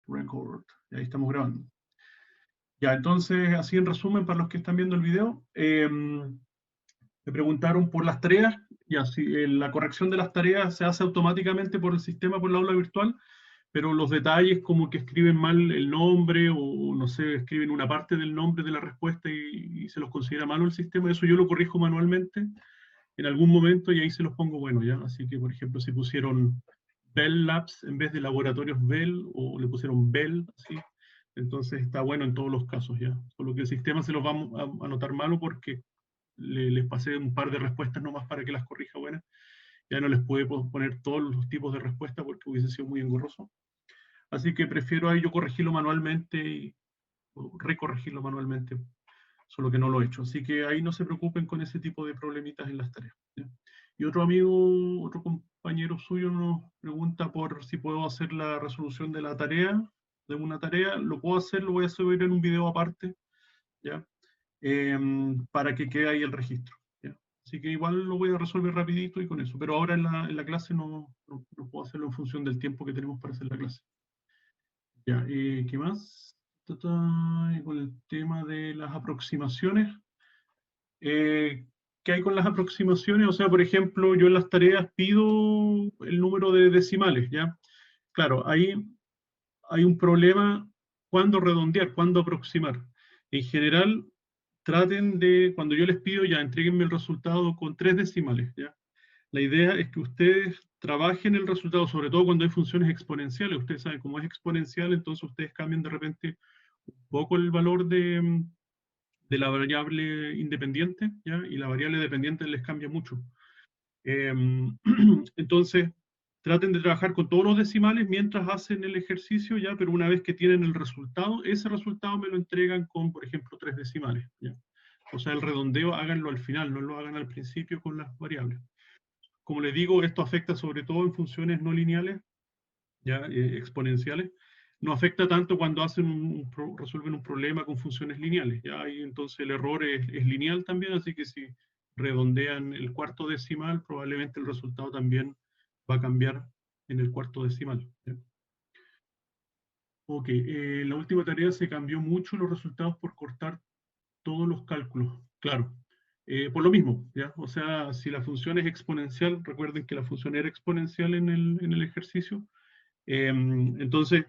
Record. Y ahí estamos grabando. Ya, entonces, así en resumen, para los que están viendo el video, me preguntaron por las tareas, y así la corrección de las tareas se hace automáticamente por el sistema, por la aula virtual, pero los detalles como que escriben mal el nombre o no sé, escriben una parte del nombre de la respuesta y se los considera malo el sistema, eso yo lo corrijo manualmente en algún momento y ahí se los pongo bueno, ¿ya? Así que, por ejemplo, si pusieron Bell Labs en vez de laboratorios Bell o le pusieron Bell, así, entonces está bueno en todos los casos, ¿ya? Solo que el sistema se los va a anotar malo porque les pasé un par de respuestas nomás para que las corrija buenas. Ya no les puede poner todos los tipos de respuesta porque hubiese sido muy engorroso. Así que prefiero ahí yo corregirlo manualmente o recorregirlo manualmente, solo que no lo he hecho. Así que ahí no se preocupen con ese tipo de problemitas en las tareas, ¿ya? Y otro amigo, otro compañero suyo nos pregunta por si puedo hacer la resolución de la tarea, de una tarea. Lo puedo hacer, lo voy a subir en un video aparte, ¿ya? Para que quede ahí el registro, ¿ya? Así que igual lo voy a resolver rapidito y con eso. Pero ahora en la clase no puedo hacerlo en función del tiempo que tenemos para hacer la clase. Ya, ¿qué más? Con el tema de las aproximaciones. ¿Qué hay con las aproximaciones? O sea, por ejemplo, yo en las tareas pido el número de decimales, ¿ya? Claro, ahí hay un problema cuándo redondear, cuándo aproximar. En general, traten de, cuando yo les pido, ya entréguenme el resultado con 3 decimales, ¿ya? La idea es que ustedes trabajen el resultado, sobre todo cuando hay funciones exponenciales. Ustedes saben, cómo es exponencial, entonces ustedes cambian de repente un poco el valor de la variable independiente, ¿ya? Y la variable dependiente les cambia mucho. Entonces, traten de trabajar con todos los decimales mientras hacen el ejercicio, ¿ya? Pero una vez que tienen el resultado, ese resultado me lo entregan con, por ejemplo, 3 decimales, ¿ya? O sea, el redondeo háganlo al final, no lo hagan al principio con las variables. Como les digo, esto afecta sobre todo en funciones no lineales, ¿ya? Exponenciales. No afecta tanto cuando resuelven un problema con funciones lineales, ¿ya? Y entonces el error es lineal también, así que si redondean el cuarto decimal, probablemente el resultado también va a cambiar en el cuarto decimal, ¿ya? Ok, la última tarea se cambió mucho los resultados por cortar todos los cálculos, claro. Por lo mismo, ¿ya? O sea, si la función es exponencial, recuerden que la función era exponencial en el ejercicio, entonces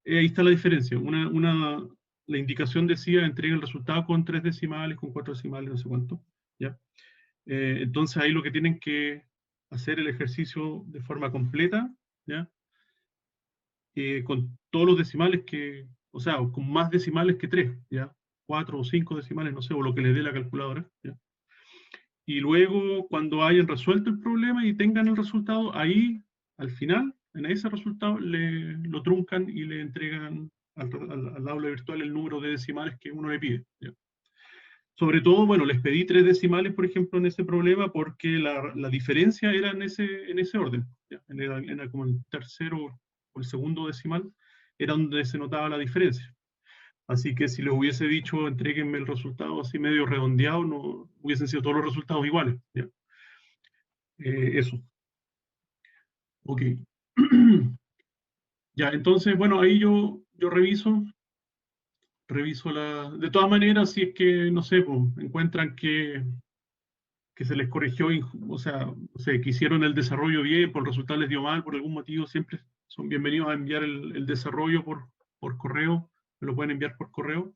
ahí está la diferencia. La indicación decía entrega el resultado con 3 decimales, con 4 decimales, no sé cuánto, ¿ya? Entonces ahí lo que tienen que hacer el ejercicio de forma completa, ¿ya? Con todos los decimales o sea, con más decimales que 3, ¿ya? 4 o 5 decimales, no sé, o lo que les dé la calculadora, ¿ya? Y luego, cuando hayan resuelto el problema y tengan el resultado, ahí, al final, en ese resultado, lo truncan y le entregan al aula virtual el número de decimales que uno le pide, ¿ya? Sobre todo, bueno, les pedí 3 decimales, por ejemplo, en ese problema, porque la diferencia era en ese orden, ¿ya? Era como el tercero o el segundo decimal, era donde se notaba la diferencia. Así que si les hubiese dicho, entréguenme el resultado así medio redondeado, no hubiesen sido todos los resultados iguales, ¿ya? Eso. Ok. Ya, entonces, bueno, ahí yo reviso de todas maneras, si es que, no sé, pues, encuentran que se les corrigió, o sea, no sé, que hicieron el desarrollo bien, por el resultado les dio mal, por algún motivo, siempre son bienvenidos a enviar el desarrollo por correo, me lo pueden enviar por correo,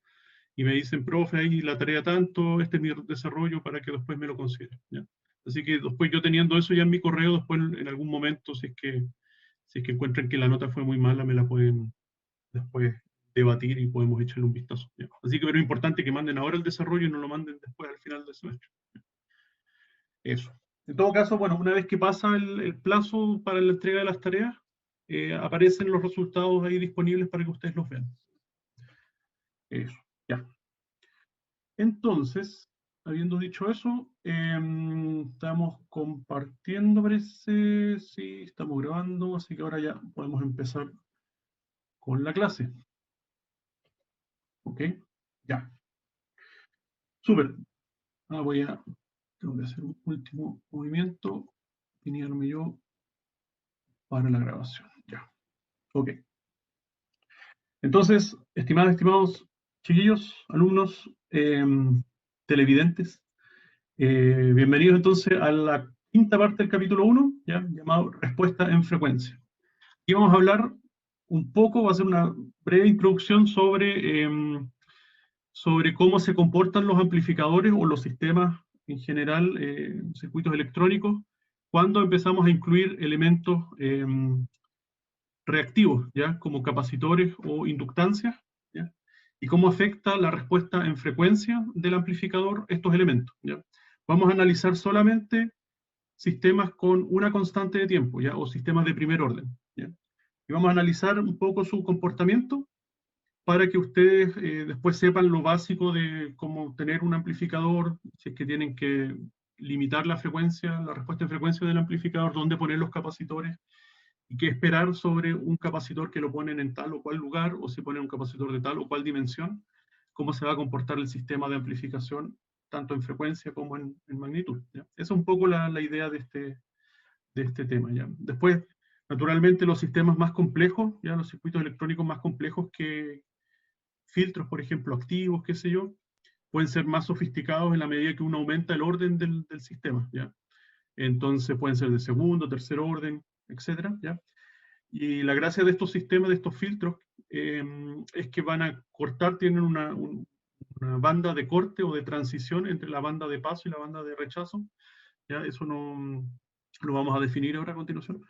y me dicen, profe, ahí la tarea tanto, este es mi desarrollo, para que después me lo consideren, ¿ya? Así que después yo teniendo eso ya en mi correo, después en algún momento, si es que encuentran que la nota fue muy mala, me la pueden después debatir y podemos echarle un vistazo, ¿ya? Así que pero es importante que manden ahora el desarrollo y no lo manden después al final del semestre. Eso. En todo caso, bueno, una vez que pasa el plazo para la entrega de las tareas, aparecen los resultados ahí disponibles para que ustedes los vean. Eso, ya. Entonces, habiendo dicho eso, estamos compartiendo, parece, sí, estamos grabando, así que ahora ya podemos empezar con la clase. ¿Ok? Ya. Súper. Tengo que hacer un último movimiento, alinearme yo para la grabación. Ya. Ok. Entonces, estimados chiquillos, alumnos, televidentes, bienvenidos entonces a la quinta parte del capítulo 1, ¿ya? Llamado Respuesta en frecuencia. Aquí vamos a hablar un poco, va a ser una breve introducción sobre cómo se comportan los amplificadores o los sistemas en general, circuitos electrónicos, cuando empezamos a incluir elementos reactivos, ¿ya? Como capacitores o inductancias, ¿ya? Y cómo afecta la respuesta en frecuencia del amplificador estos elementos, ¿ya? Vamos a analizar solamente sistemas con una constante de tiempo, ¿ya? O sistemas de primer orden, ¿ya? Y vamos a analizar un poco su comportamiento para que ustedes después sepan lo básico de cómo tener un amplificador, si es que tienen que limitar la frecuencia, la respuesta en frecuencia del amplificador, dónde poner los capacitores, y qué esperar sobre un capacitor que lo ponen en tal o cual lugar, o si ponen un capacitor de tal o cual dimensión, cómo se va a comportar el sistema de amplificación, tanto en frecuencia como en magnitud, ¿ya? Esa es un poco la idea de este tema, ¿ya? Después, naturalmente, los sistemas más complejos, ¿ya? Los circuitos electrónicos más complejos que filtros, por ejemplo, activos, qué sé yo, pueden ser más sofisticados en la medida que uno aumenta el orden del sistema, ¿ya? Entonces pueden ser de segundo, tercer orden, etcétera, ¿ya? Y la gracia de estos sistemas, de estos filtros, es que van a cortar, tienen una banda de corte o de transición entre la banda de paso y la banda de rechazo, ¿ya? Eso no lo vamos a definir ahora a continuación.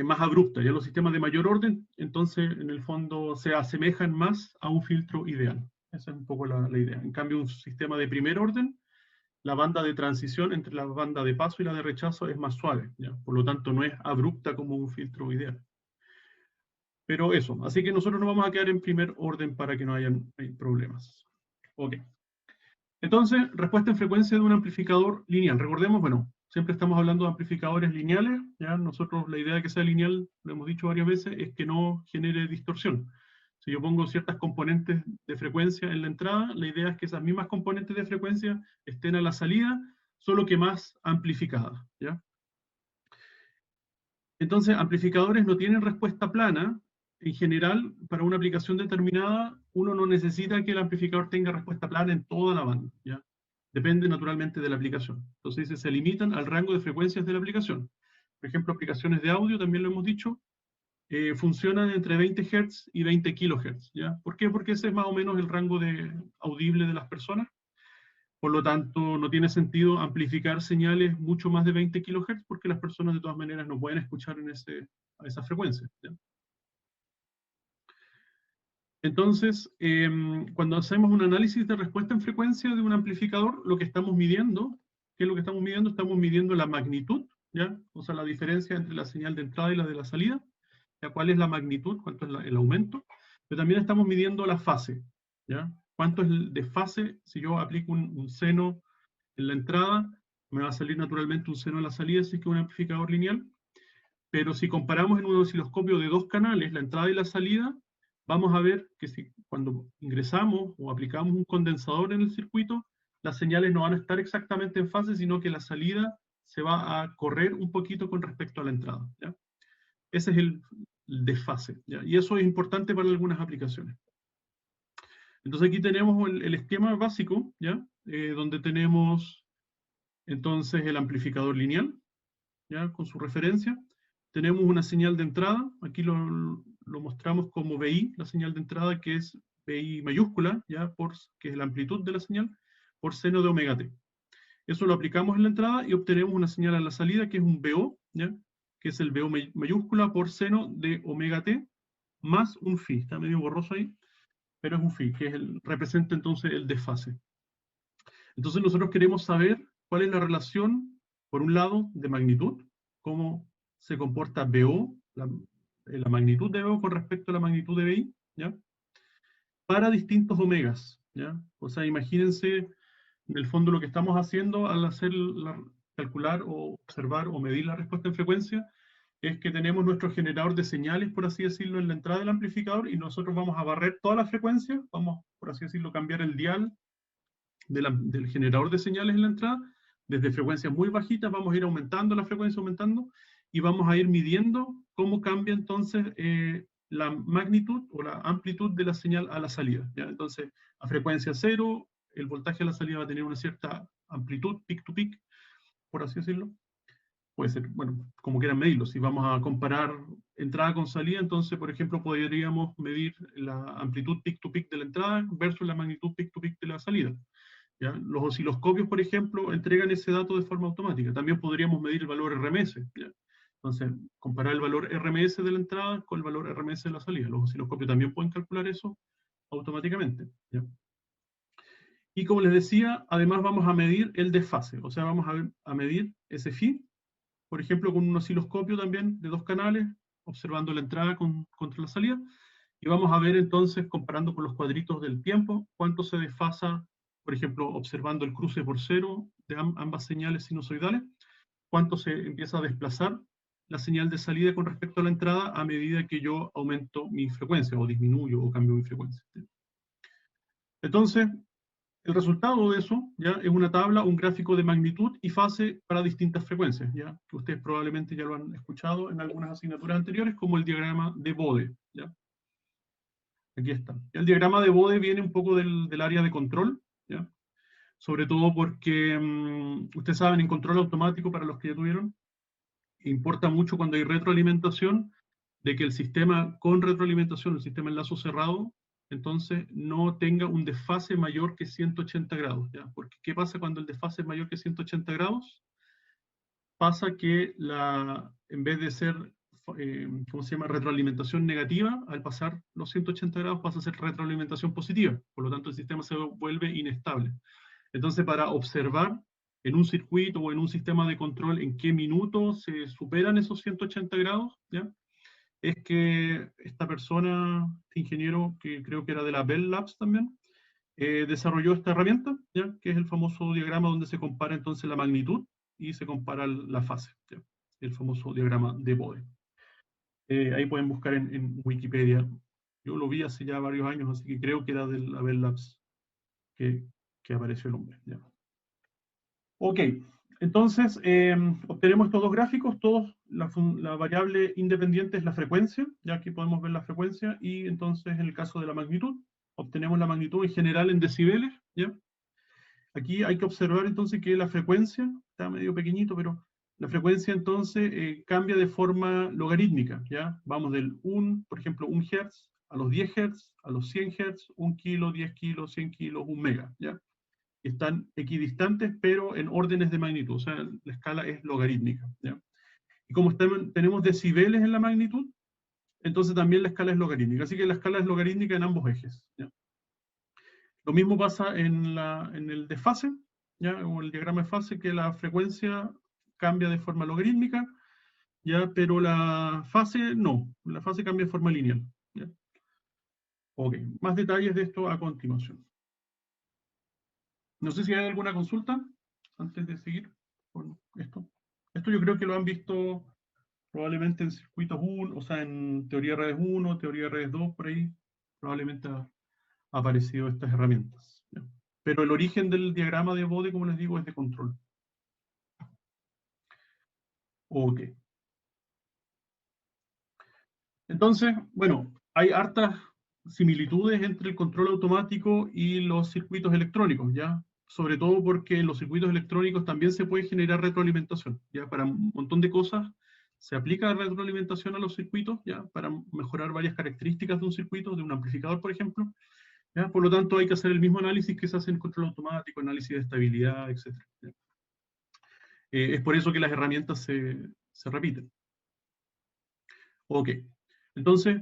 Más abrupta, ya los sistemas de mayor orden, entonces en el fondo se asemejan más a un filtro ideal. Esa es un poco la idea. En cambio, un sistema de primer orden, la banda de transición entre la banda de paso y la de rechazo es más suave, ¿ya? Por lo tanto no es abrupta como un filtro ideal. Pero eso, así que nosotros nos vamos a quedar en primer orden para que no hayan problemas. Ok. Entonces, respuesta en frecuencia de un amplificador lineal. Recordemos, bueno, siempre estamos hablando de amplificadores lineales, ¿ya? Nosotros la idea de que sea lineal, lo hemos dicho varias veces, es que no genere distorsión. Si yo pongo ciertas componentes de frecuencia en la entrada, la idea es que esas mismas componentes de frecuencia estén a la salida, solo que más amplificadas, ¿ya? Entonces, amplificadores no tienen respuesta plana. En general, para una aplicación determinada, uno no necesita que el amplificador tenga respuesta plana en toda la banda, ¿ya? Depende naturalmente de la aplicación. Entonces, se limitan al rango de frecuencias de la aplicación. Por ejemplo, aplicaciones de audio, también lo hemos dicho, funcionan entre 20 Hz y 20 kHz, ¿ya? ¿Por qué? Porque ese es más o menos el rango audible de las personas. Por lo tanto, no tiene sentido amplificar señales mucho más de 20 kHz porque las personas de todas maneras no pueden escuchar a esa frecuencia, ¿ya? Entonces, cuando hacemos un análisis de respuesta en frecuencia de un amplificador, lo que estamos midiendo, ¿qué es lo que estamos midiendo? Estamos midiendo la magnitud, ¿ya? O sea, la diferencia entre la señal de entrada y la de la salida, ¿ya? ¿Cuál es la magnitud? ¿Cuánto es el aumento? Pero también estamos midiendo la fase, ¿ya? ¿Cuánto es el desfase? Si yo aplico un seno en la entrada, me va a salir naturalmente un seno en la salida, si es que es un amplificador lineal. Pero si comparamos en un osciloscopio de dos canales, la entrada y la salida, vamos a ver que cuando ingresamos o aplicamos un condensador en el circuito, las señales no van a estar exactamente en fase, sino que la salida se va a correr un poquito con respecto a la entrada, ¿ya? Ese es el desfase, ¿ya? Y eso es importante para algunas aplicaciones. Entonces aquí tenemos el esquema básico, ¿ya? Donde tenemos entonces el amplificador lineal, ¿ya? Con su referencia. Tenemos una señal de entrada, aquí lo mostramos como BI, la señal de entrada que es BI mayúscula, ¿ya? Que es la amplitud de la señal, por seno de omega t. Eso lo aplicamos en la entrada y obtenemos una señal a la salida que es un BO, ¿ya? Que es el BO mayúscula por seno de omega t más un phi. Está medio borroso ahí, pero es un phi, que representa entonces el desfase. Entonces nosotros queremos saber cuál es la relación, por un lado, de magnitud, cómo se comporta BO, la magnitud de BO con respecto a la magnitud de BI, ¿ya? Para distintos omegas, ¿ya? O sea, imagínense, en el fondo lo que estamos haciendo al calcular o observar o medir la respuesta en frecuencia, es que tenemos nuestro generador de señales, por así decirlo, en la entrada del amplificador, y nosotros vamos a barrer toda la frecuencia, vamos, por así decirlo, cambiar el dial del generador de señales en la entrada, desde frecuencias muy bajitas vamos a ir aumentando la frecuencia, aumentando, y vamos a ir midiendo cómo cambia entonces la magnitud o la amplitud de la señal a la salida, ¿ya? Entonces, a frecuencia cero, el voltaje a la salida va a tener una cierta amplitud, peak to peak, por así decirlo. Puede ser, bueno, como quieran medirlo. Si vamos a comparar entrada con salida, entonces, por ejemplo, podríamos medir la amplitud peak to peak de la entrada versus la magnitud peak to peak de la salida. ¿Ya? Los osciloscopios, por ejemplo, entregan ese dato de forma automática. También podríamos medir el valor RMS. ¿Ya? Entonces, comparar el valor RMS de la entrada con el valor RMS de la salida. Los osciloscopios también pueden calcular eso automáticamente. ¿Ya? Y como les decía, además vamos a medir el desfase. O sea, vamos a medir ese phi, por ejemplo, con un osciloscopio también de 2 canales, observando la entrada contra la salida. Y vamos a ver entonces, comparando con los cuadritos del tiempo, cuánto se desfasa, por ejemplo, observando el cruce por cero de ambas señales sinusoidales, cuánto se empieza a desplazar la señal de salida con respecto a la entrada a medida que yo aumento mi frecuencia, o disminuyo, o cambio mi frecuencia. Entonces, el resultado de eso ya es una tabla, un gráfico de magnitud y fase para distintas frecuencias, ya que ustedes probablemente ya lo han escuchado en algunas asignaturas anteriores, como el diagrama de Bode. ¿Ya? Aquí está. El diagrama de Bode viene un poco del área de control, ¿ya? Sobre todo porque, ustedes saben, en control automático, para los que ya tuvieron, importa mucho cuando hay retroalimentación, de que el sistema con retroalimentación, el sistema en lazo cerrado, entonces no tenga un desfase mayor que 180 grados. ¿Ya? Porque ¿qué pasa cuando el desfase es mayor que 180 grados? Pasa que en vez de ser, ¿cómo se llama?, retroalimentación negativa, al pasar los 180 grados pasa a ser retroalimentación positiva. Por lo tanto, el sistema se vuelve inestable. Entonces, para observar en un circuito o en un sistema de control en qué minuto se superan esos 180 grados, ¿ya? Es que esta persona, este ingeniero, que creo que era de la Bell Labs también, desarrolló esta herramienta, ¿ya? Que es el famoso diagrama donde se compara entonces la magnitud y se compara la fase, ¿ya? El famoso diagrama de Bode. Ahí pueden buscar en Wikipedia. Yo lo vi hace ya varios años, así que creo que era de la Bell Labs que apareció el hombre. ¿Ya? Ok, entonces obtenemos estos dos gráficos, todos, la variable independiente es la frecuencia, ya aquí podemos ver la frecuencia, y entonces en el caso de la magnitud, obtenemos la magnitud en general en decibeles, ¿ya? Aquí hay que observar entonces que la frecuencia, está medio pequeñito, pero la frecuencia entonces cambia de forma logarítmica, ¿ya? Vamos del 1, por ejemplo, 1 Hz, a los 10 Hz, a los 100 Hz, 1 kilo, 10 kilos, 100 kilos, 1 mega, ¿ya? Están equidistantes, pero en órdenes de magnitud, o sea, la escala es logarítmica, ¿ya? Y como tenemos decibeles en la magnitud, entonces también la escala es logarítmica, así que la escala es logarítmica en ambos ejes, ¿ya? Lo mismo pasa en el desfase, ¿ya? O el diagrama de fase, que la frecuencia cambia de forma logarítmica, ¿ya? Pero la fase no, la fase cambia de forma lineal, ¿ya? Ok, más detalles de esto a continuación. No sé si hay alguna consulta antes de seguir con esto. Esto yo creo que lo han visto probablemente en circuitos 1, o sea, en teoría de redes 1, teoría de redes 2, por ahí. Probablemente ha aparecido estas herramientas, ¿ya? Pero el origen del diagrama de Bode, como les digo, es de control. Ok. Entonces, bueno, hay hartas similitudes entre el control automático y los circuitos electrónicos, ¿ya? Sobre todo porque en los circuitos electrónicos también se puede generar retroalimentación, ¿ya? Para un montón de cosas se aplica retroalimentación a los circuitos, ¿ya? Para mejorar varias características de un circuito, de un amplificador, por ejemplo, ¿ya? Por lo tanto, hay que hacer el mismo análisis que se hace en control automático, análisis de estabilidad, etc. Es por eso que las herramientas se repiten. Ok. Entonces,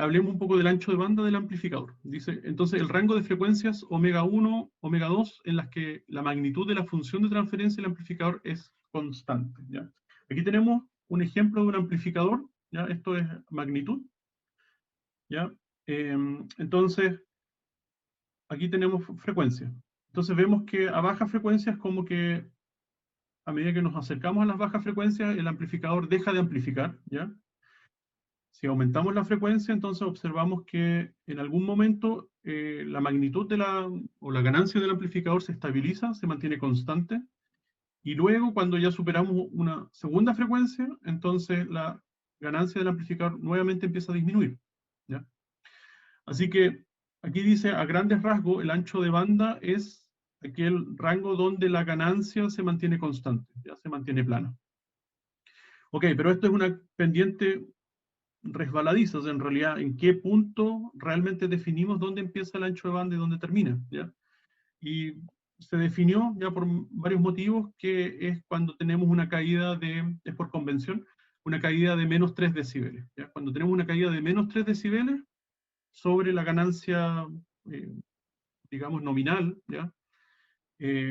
hablemos un poco del ancho de banda del amplificador. Dice, entonces, el rango de frecuencias omega 1, omega 2, en las que la magnitud de la función de transferencia del amplificador es constante, ¿ya? Aquí tenemos un ejemplo de un amplificador, ¿ya? Esto es magnitud, ¿ya? Entonces, aquí tenemos frecuencia. Entonces vemos que a bajas frecuencias, como que a medida que nos acercamos a las bajas frecuencias, el amplificador deja de amplificar, ¿ya? Si aumentamos la frecuencia, entonces observamos que en algún momento la magnitud o la ganancia del amplificador se estabiliza, se mantiene constante, y luego cuando ya superamos una segunda frecuencia, entonces la ganancia del amplificador nuevamente empieza a disminuir. Así que aquí dice, a grandes rasgos, el ancho de banda es aquel rango donde la ganancia se mantiene constante, ya se mantiene plana. Ok, pero esto es una pendiente resbaladiza, o sea, en realidad, ¿en qué punto realmente definimos dónde empieza el ancho de banda y dónde termina? ¿Ya? Y se definió ya por varios motivos que es cuando tenemos una caída es por convención, una caída de menos 3 decibeles. ¿Ya? Cuando tenemos una caída de menos 3 decibeles sobre la ganancia, eh, digamos, nominal, ¿ya?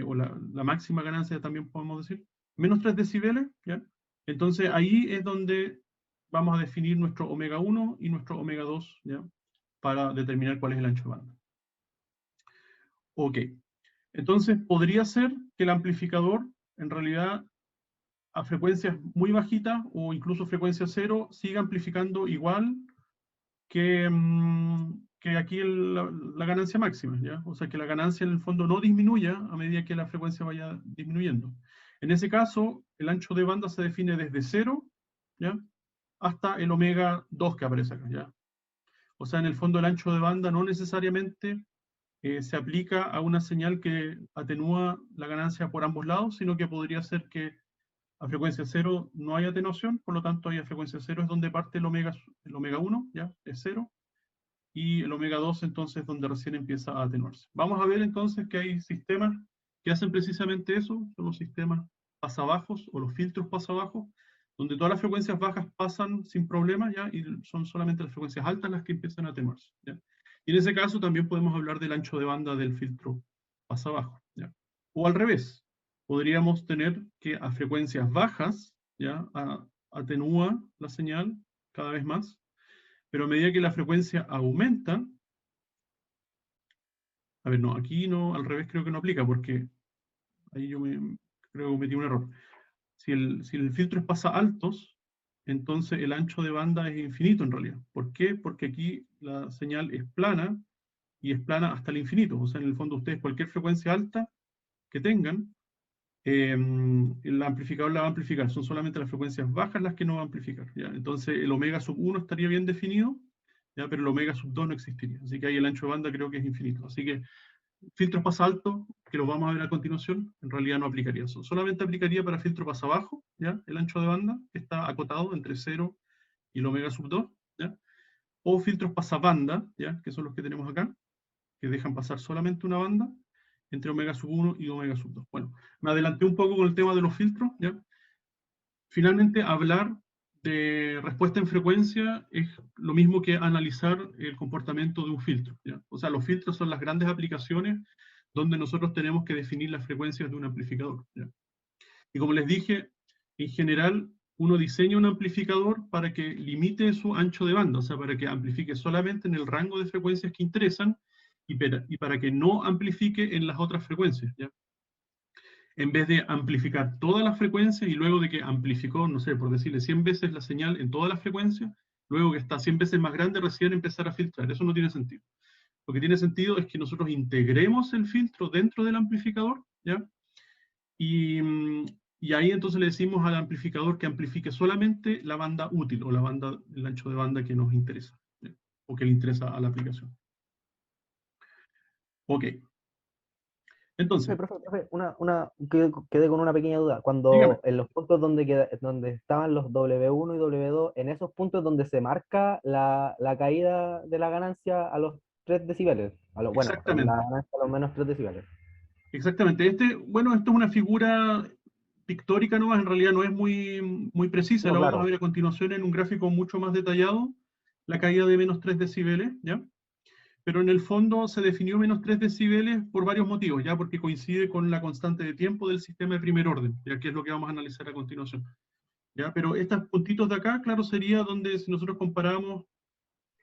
O la máxima ganancia también podemos decir, menos 3 decibeles, ¿ya? Entonces ahí es donde vamos a definir nuestro omega 1 y nuestro omega 2, ¿ya? Para determinar cuál es el ancho de banda. Ok, entonces podría ser que el amplificador en realidad a frecuencias muy bajitas o incluso frecuencia cero siga amplificando igual que aquí la ganancia máxima, ¿ya? O sea, que la ganancia en el fondo no disminuya a medida que la frecuencia vaya disminuyendo. En ese caso, el ancho de banda se define desde 0, ¿ya? Hasta el omega 2 que aparece acá, ¿ya? O sea, en el fondo el ancho de banda no necesariamente se aplica a una señal que atenúa la ganancia por ambos lados, sino que podría ser que a frecuencia 0 no hay atenuación, por lo tanto ahí a frecuencia 0 es donde parte el omega 1, ¿ya? Es 0, y el omega 2 entonces donde recién empieza a atenuarse. Vamos a ver entonces que hay sistemas que hacen precisamente eso, son los sistemas pasabajos o los filtros pasabajos, donde todas las frecuencias bajas pasan sin problemas, ¿ya? Y son solamente las frecuencias altas las que empiezan a atenuarse, ¿ya? Y en ese caso también podemos hablar del ancho de banda del filtro pasabajo, ¿ya? O al revés, podríamos tener que a frecuencias bajas, ¿ya? Atenúa la señal cada vez más, pero a medida que la frecuencia aumenta, a ver, no, aquí no, al revés creo que no aplica, porque ahí creo que cometí un error. Si el filtro es pasa altos, entonces el ancho de banda es infinito en realidad. ¿Por qué? Porque aquí la señal es plana y es plana hasta el infinito. O sea, en el fondo ustedes cualquier frecuencia alta que tengan, el amplificador la va a amplificar. Son solamente las frecuencias bajas las que no va a amplificar, ¿ya? Entonces el omega sub 1 estaría bien definido, ¿ya? Pero el omega sub 2 no existiría. Así que ahí el ancho de banda creo que es infinito. Así que filtros pasa alto, que lo vamos a ver a continuación, en realidad no aplicaría eso. Solamente aplicaría para filtro pasa bajo, ¿ya? El ancho de banda, que está acotado entre 0 y el omega sub 2, ¿ya? O filtros pasa banda, ¿ya? Que son los que tenemos acá, que dejan pasar solamente una banda entre omega sub 1 y omega sub 2. Bueno, me adelanté un poco con el tema de los filtros, ¿ya? Finalmente, hablar de respuesta en frecuencia es lo mismo que analizar el comportamiento de un filtro, ¿ya? O sea, los filtros son las grandes aplicaciones donde nosotros tenemos que definir las frecuencias de un amplificador, ¿ya? Y como les dije, en general uno diseña un amplificador para que limite su ancho de banda, o sea, para que amplifique solamente en el rango de frecuencias que interesan y para que no amplifique en las otras frecuencias, ¿ya? En vez de amplificar todas las frecuencias y luego de que amplificó, no sé, por decirle 100 veces la señal en todas las frecuencias, luego que está 100 veces más grande, recién empezar a filtrar. Eso no tiene sentido. Lo que tiene sentido es que nosotros integremos el filtro dentro del amplificador, ¿ya? Y, y ahí entonces le decimos al amplificador que amplifique solamente la banda útil o el ancho de banda que nos interesa, ¿ya? O que le interesa a la aplicación. Ok, entonces, Profe, quedé con una pequeña duda. dígame. Cuando en los puntos donde estaban los W1 y W2, en esos puntos donde se marca la caída de la ganancia a los 3 decibeles, bueno, la Exactamente. ganancia a los menos 3 decibeles. Exactamente. Bueno, esto es una figura pictórica nomás, en realidad no es muy precisa, No, la vamos a claro. ver a continuación en un gráfico mucho más detallado, la caída de menos 3 decibeles, ¿ya? Pero en el fondo se definió menos 3 decibeles por varios motivos, ¿ya? Porque coincide con la constante de tiempo del sistema de primer orden, ya que es lo que vamos a analizar a continuación, ¿ya? Pero estos puntitos de acá, claro, sería donde si nosotros comparamos,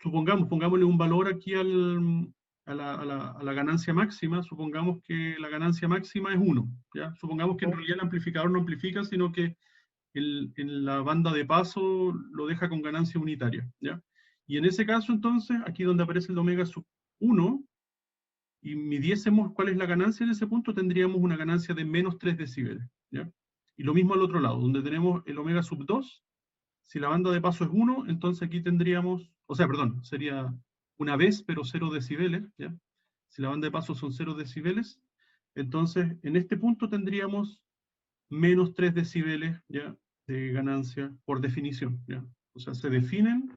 pongámosle un valor aquí a la ganancia máxima, supongamos que la ganancia máxima es 1, ¿ya? Supongamos que en ¿Sí? realidad el amplificador no amplifica, sino que en la banda de paso lo deja con ganancia unitaria, ¿ya? Y en ese caso, entonces, aquí donde aparece el omega sub 1, y midiésemos cuál es la ganancia en ese punto, tendríamos una ganancia de menos 3 decibeles, ¿ya? Y lo mismo al otro lado, donde tenemos el omega sub 2, si la banda de paso es 1, entonces aquí tendríamos, o sea, perdón, sería una vez, pero 0 decibeles, ¿ya? Si la banda de paso son 0 decibeles, entonces en este punto tendríamos menos 3 decibeles, ¿ya?, de ganancia por definición, ¿ya? O sea, se definen,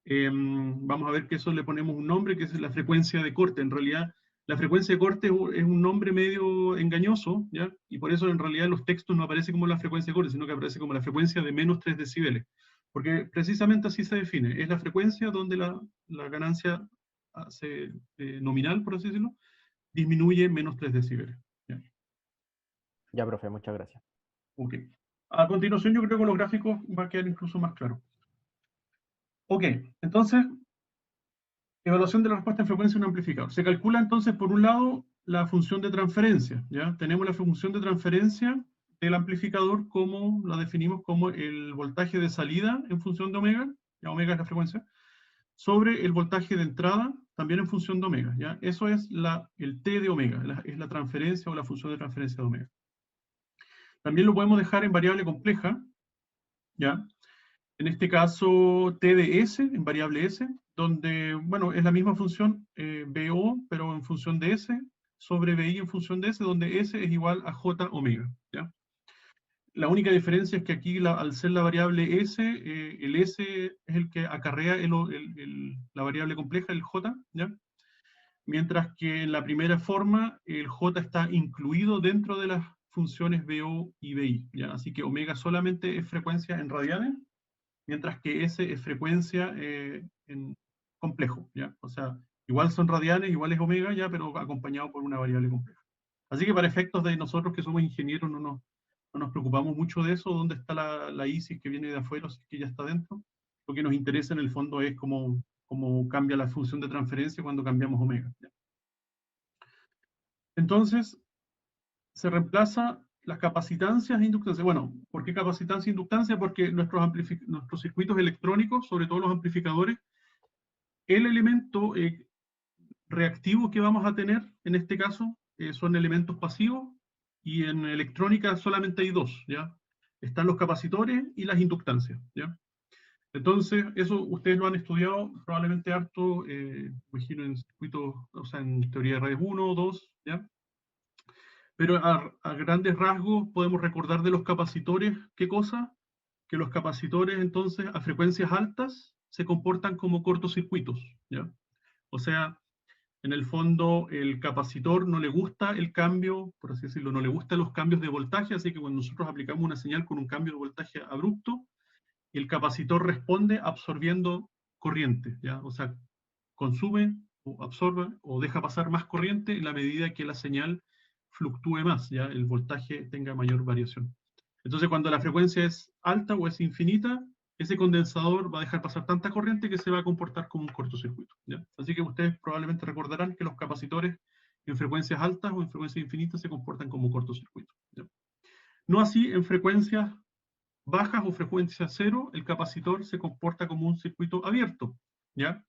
vamos a ver que eso le ponemos un nombre, que es la frecuencia de corte. En realidad, la frecuencia de corte es un nombre medio engañoso, ¿ya? Y por eso en realidad en los textos no aparece como la frecuencia de corte, sino que aparece como la frecuencia de menos 3 decibeles. Porque precisamente así se define. Es la frecuencia donde la ganancia nominal, por así decirlo, disminuye menos 3 decibeles. ¿Ya? Ya, profe, muchas gracias. Ok. A continuación yo creo que con los gráficos va a quedar incluso más claro. Ok, entonces, evaluación de la respuesta en frecuencia de un amplificador. Se calcula entonces, por un lado, la función de transferencia, ¿ya? Tenemos la función de transferencia del amplificador, como la definimos como el voltaje de salida en función de omega, ya omega es la frecuencia, sobre el voltaje de entrada, también en función de omega, ¿ya? Eso es el T de omega, es la transferencia o la función de transferencia de omega. También lo podemos dejar en variable compleja, ¿ya? En este caso, T de S, en variable S, donde, bueno, es la misma función BO, pero en función de S, sobre BI en función de S, donde S es igual a J omega, ¿ya? La única diferencia es que aquí, al ser la variable S, el S es el que acarrea la variable compleja, el J, ¿ya? Mientras que en la primera forma, el J está incluido dentro de las funciones BO y BI, ¿ya? Así que omega solamente es frecuencia en radianes, mientras que S es frecuencia en complejo, ¿ya? O sea, igual son radianes, igual es omega, ya, pero acompañado por una variable compleja. Así que para efectos de nosotros que somos ingenieros no nos preocupamos mucho de eso, dónde está la I, si es que viene de afuera o si es que ya está dentro. Lo que nos interesa en el fondo es cómo cambia la función de transferencia cuando cambiamos omega, ¿ya? Entonces, se reemplaza las capacitancias e inductancias. Bueno, ¿por qué capacitancia e inductancia? Porque nuestros circuitos electrónicos, sobre todo los amplificadores, el elemento reactivo que vamos a tener, en este caso, son elementos pasivos, y en electrónica solamente hay dos, ¿ya? Están los capacitores y las inductancias, ¿ya? Entonces, eso ustedes lo han estudiado probablemente harto, imagino en circuitos, o sea, en teoría de redes 1 o 2, ¿ya? Pero a grandes rasgos podemos recordar de los capacitores, ¿qué cosa? Que los capacitores entonces a frecuencias altas se comportan como cortocircuitos, ¿ya? O sea, en el fondo el capacitor no le gusta el cambio, por así decirlo, no le gustan los cambios de voltaje, así que cuando nosotros aplicamos una señal con un cambio de voltaje abrupto, el capacitor responde absorbiendo corriente, ¿ya? O sea, consume o absorbe o deja pasar más corriente en la medida que la señal fluctúe más, ya el voltaje tenga mayor variación. Entonces, cuando la frecuencia es alta o es infinita, ese condensador va a dejar pasar tanta corriente que se va a comportar como un cortocircuito, ¿ya? Así que ustedes probablemente recordarán que los capacitores en frecuencias altas o en frecuencias infinitas se comportan como cortocircuito, ¿ya? No así en frecuencias bajas o frecuencia cero, el capacitor se comporta como un circuito abierto, ¿ya?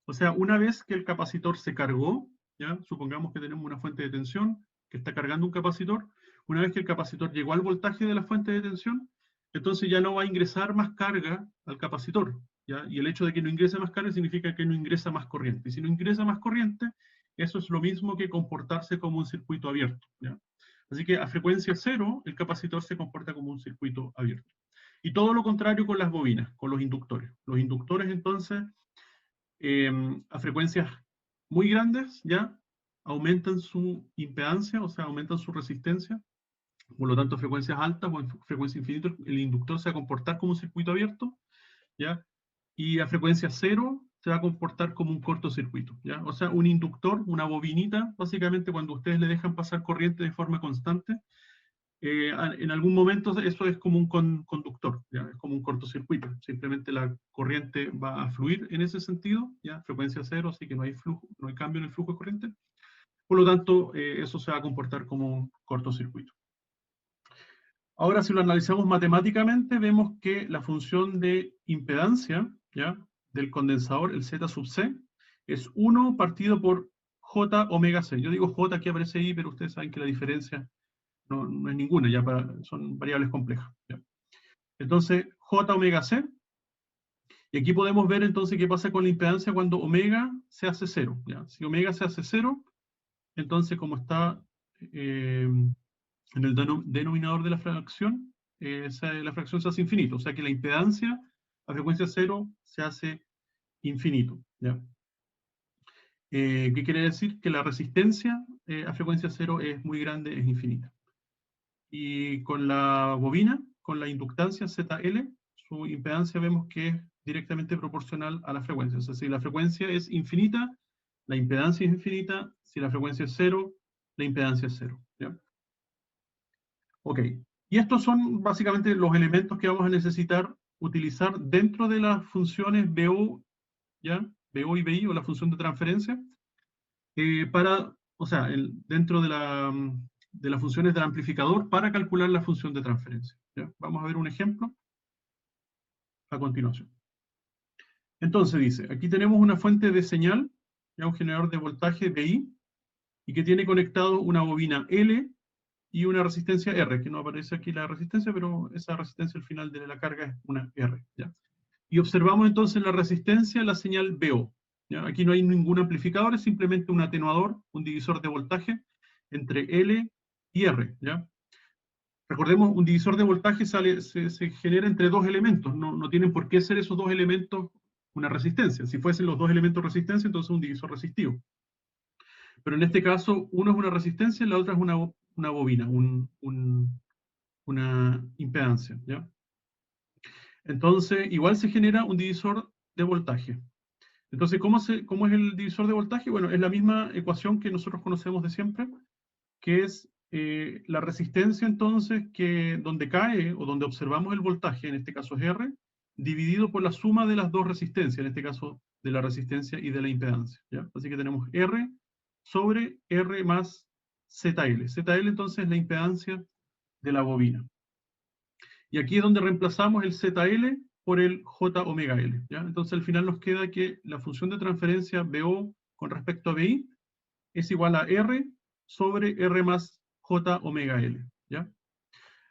O sea, una vez que el capacitor se cargó, ¿ya? Supongamos que tenemos una fuente de tensión que está cargando un capacitor, una vez que el capacitor llegó al voltaje de la fuente de tensión, entonces ya no va a ingresar más carga al capacitor, ¿ya? Y el hecho de que no ingrese más carga significa que no ingresa más corriente. Y si no ingresa más corriente, eso es lo mismo que comportarse como un circuito abierto, ¿ya? Así que a frecuencia cero, el capacitor se comporta como un circuito abierto. Y todo lo contrario con las bobinas, con los inductores. Los inductores, entonces, a frecuencias muy grandes, ya aumentan su impedancia, o sea, aumentan su resistencia. Por lo tanto, a frecuencias altas o en frecuencia infinita, el inductor se va a comportar como un circuito abierto, ¿ya? Y a frecuencia cero se va a comportar como un cortocircuito, ¿ya? O sea, un inductor, una bobinita, básicamente cuando ustedes le dejan pasar corriente de forma constante, en algún momento eso es como un conductor, ¿ya? Es como un cortocircuito. Simplemente la corriente va a fluir en ese sentido, ¿ya? Frecuencia cero, así que no hay flujo, no hay cambio en el flujo de corriente. Por lo tanto, eso se va a comportar como un cortocircuito. Ahora, si lo analizamos matemáticamente, vemos que la función de impedancia, ¿ya? Del condensador, el Z sub C, es 1 partido por J omega C. Yo digo J, aquí aparece ahí, pero ustedes saben que la diferencia no es ninguna, son variables complejas, ¿ya? Entonces, J omega C, Y aquí podemos ver entonces qué pasa con la impedancia cuando omega se hace cero, ¿ya? Si omega se hace cero, entonces como está en el denominador de la fracción, la fracción se hace infinito, o sea que la impedancia a frecuencia cero se hace infinito, ¿ya? ¿Qué quiere decir? Que la resistencia a frecuencia cero es muy grande, es infinita. Y con la bobina, con la inductancia ZL, su impedancia vemos que es directamente proporcional a la frecuencia. O sea, si la frecuencia es infinita, la impedancia es infinita. Si la frecuencia es cero, la impedancia es cero, ¿ya? Ok. Y estos son básicamente los elementos que vamos a necesitar utilizar dentro de las funciones BO, ¿ya? BO y BI, o la función de transferencia, o sea, dentro de las funciones del amplificador para calcular la función de transferencia, ¿ya? Vamos a ver un ejemplo a continuación. Entonces dice, aquí tenemos una fuente de señal, ya un generador de voltaje BI, y que tiene conectado una bobina L y una resistencia R, que no aparece aquí la resistencia, pero esa resistencia al final de la carga es una R, ¿ya? Y observamos entonces la resistencia, la señal BO, ¿ya? Aquí no hay ningún amplificador, es simplemente un atenuador, un divisor de voltaje entre L y R, ¿ya? Recordemos, un divisor de voltaje se genera entre dos elementos, no tienen por qué ser esos dos elementos una resistencia. Si fuesen los dos elementos resistencia, entonces un divisor resistivo. Pero en este caso, uno es una resistencia y la otra es una bobina, una impedancia, ¿ya? Entonces, igual se genera un divisor de voltaje. Entonces, ¿cómo es el divisor de voltaje? Bueno, es la misma ecuación que nosotros conocemos de siempre, que es la resistencia entonces donde cae o donde observamos el voltaje, en este caso es R, dividido por la suma de las dos resistencias, en este caso de la resistencia y de la impedancia, ¿ya? Así que tenemos R sobre R más ZL. ZL entonces es la impedancia de la bobina. Y aquí es donde reemplazamos el ZL por el J omega L, ¿ya? Entonces al final nos queda que la función de transferencia BO con respecto a BI es igual a R sobre R más J omega L, ¿ya?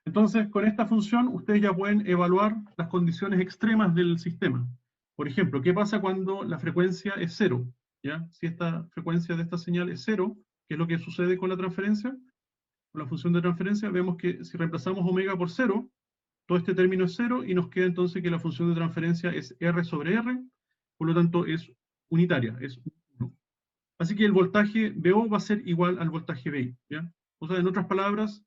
Entonces, con esta función, ustedes ya pueden evaluar las condiciones extremas del sistema. Por ejemplo, ¿qué pasa cuando la frecuencia es cero? ¿Ya? Si esta frecuencia de esta señal es cero, ¿qué es lo que sucede con la transferencia? Con la función de transferencia, vemos que si reemplazamos omega por cero, todo este término es cero, y nos queda entonces que la función de transferencia es R sobre R, por lo tanto es unitaria, es 1. Así que el voltaje BO va a ser igual al voltaje BI, ¿ya? O sea, en otras palabras,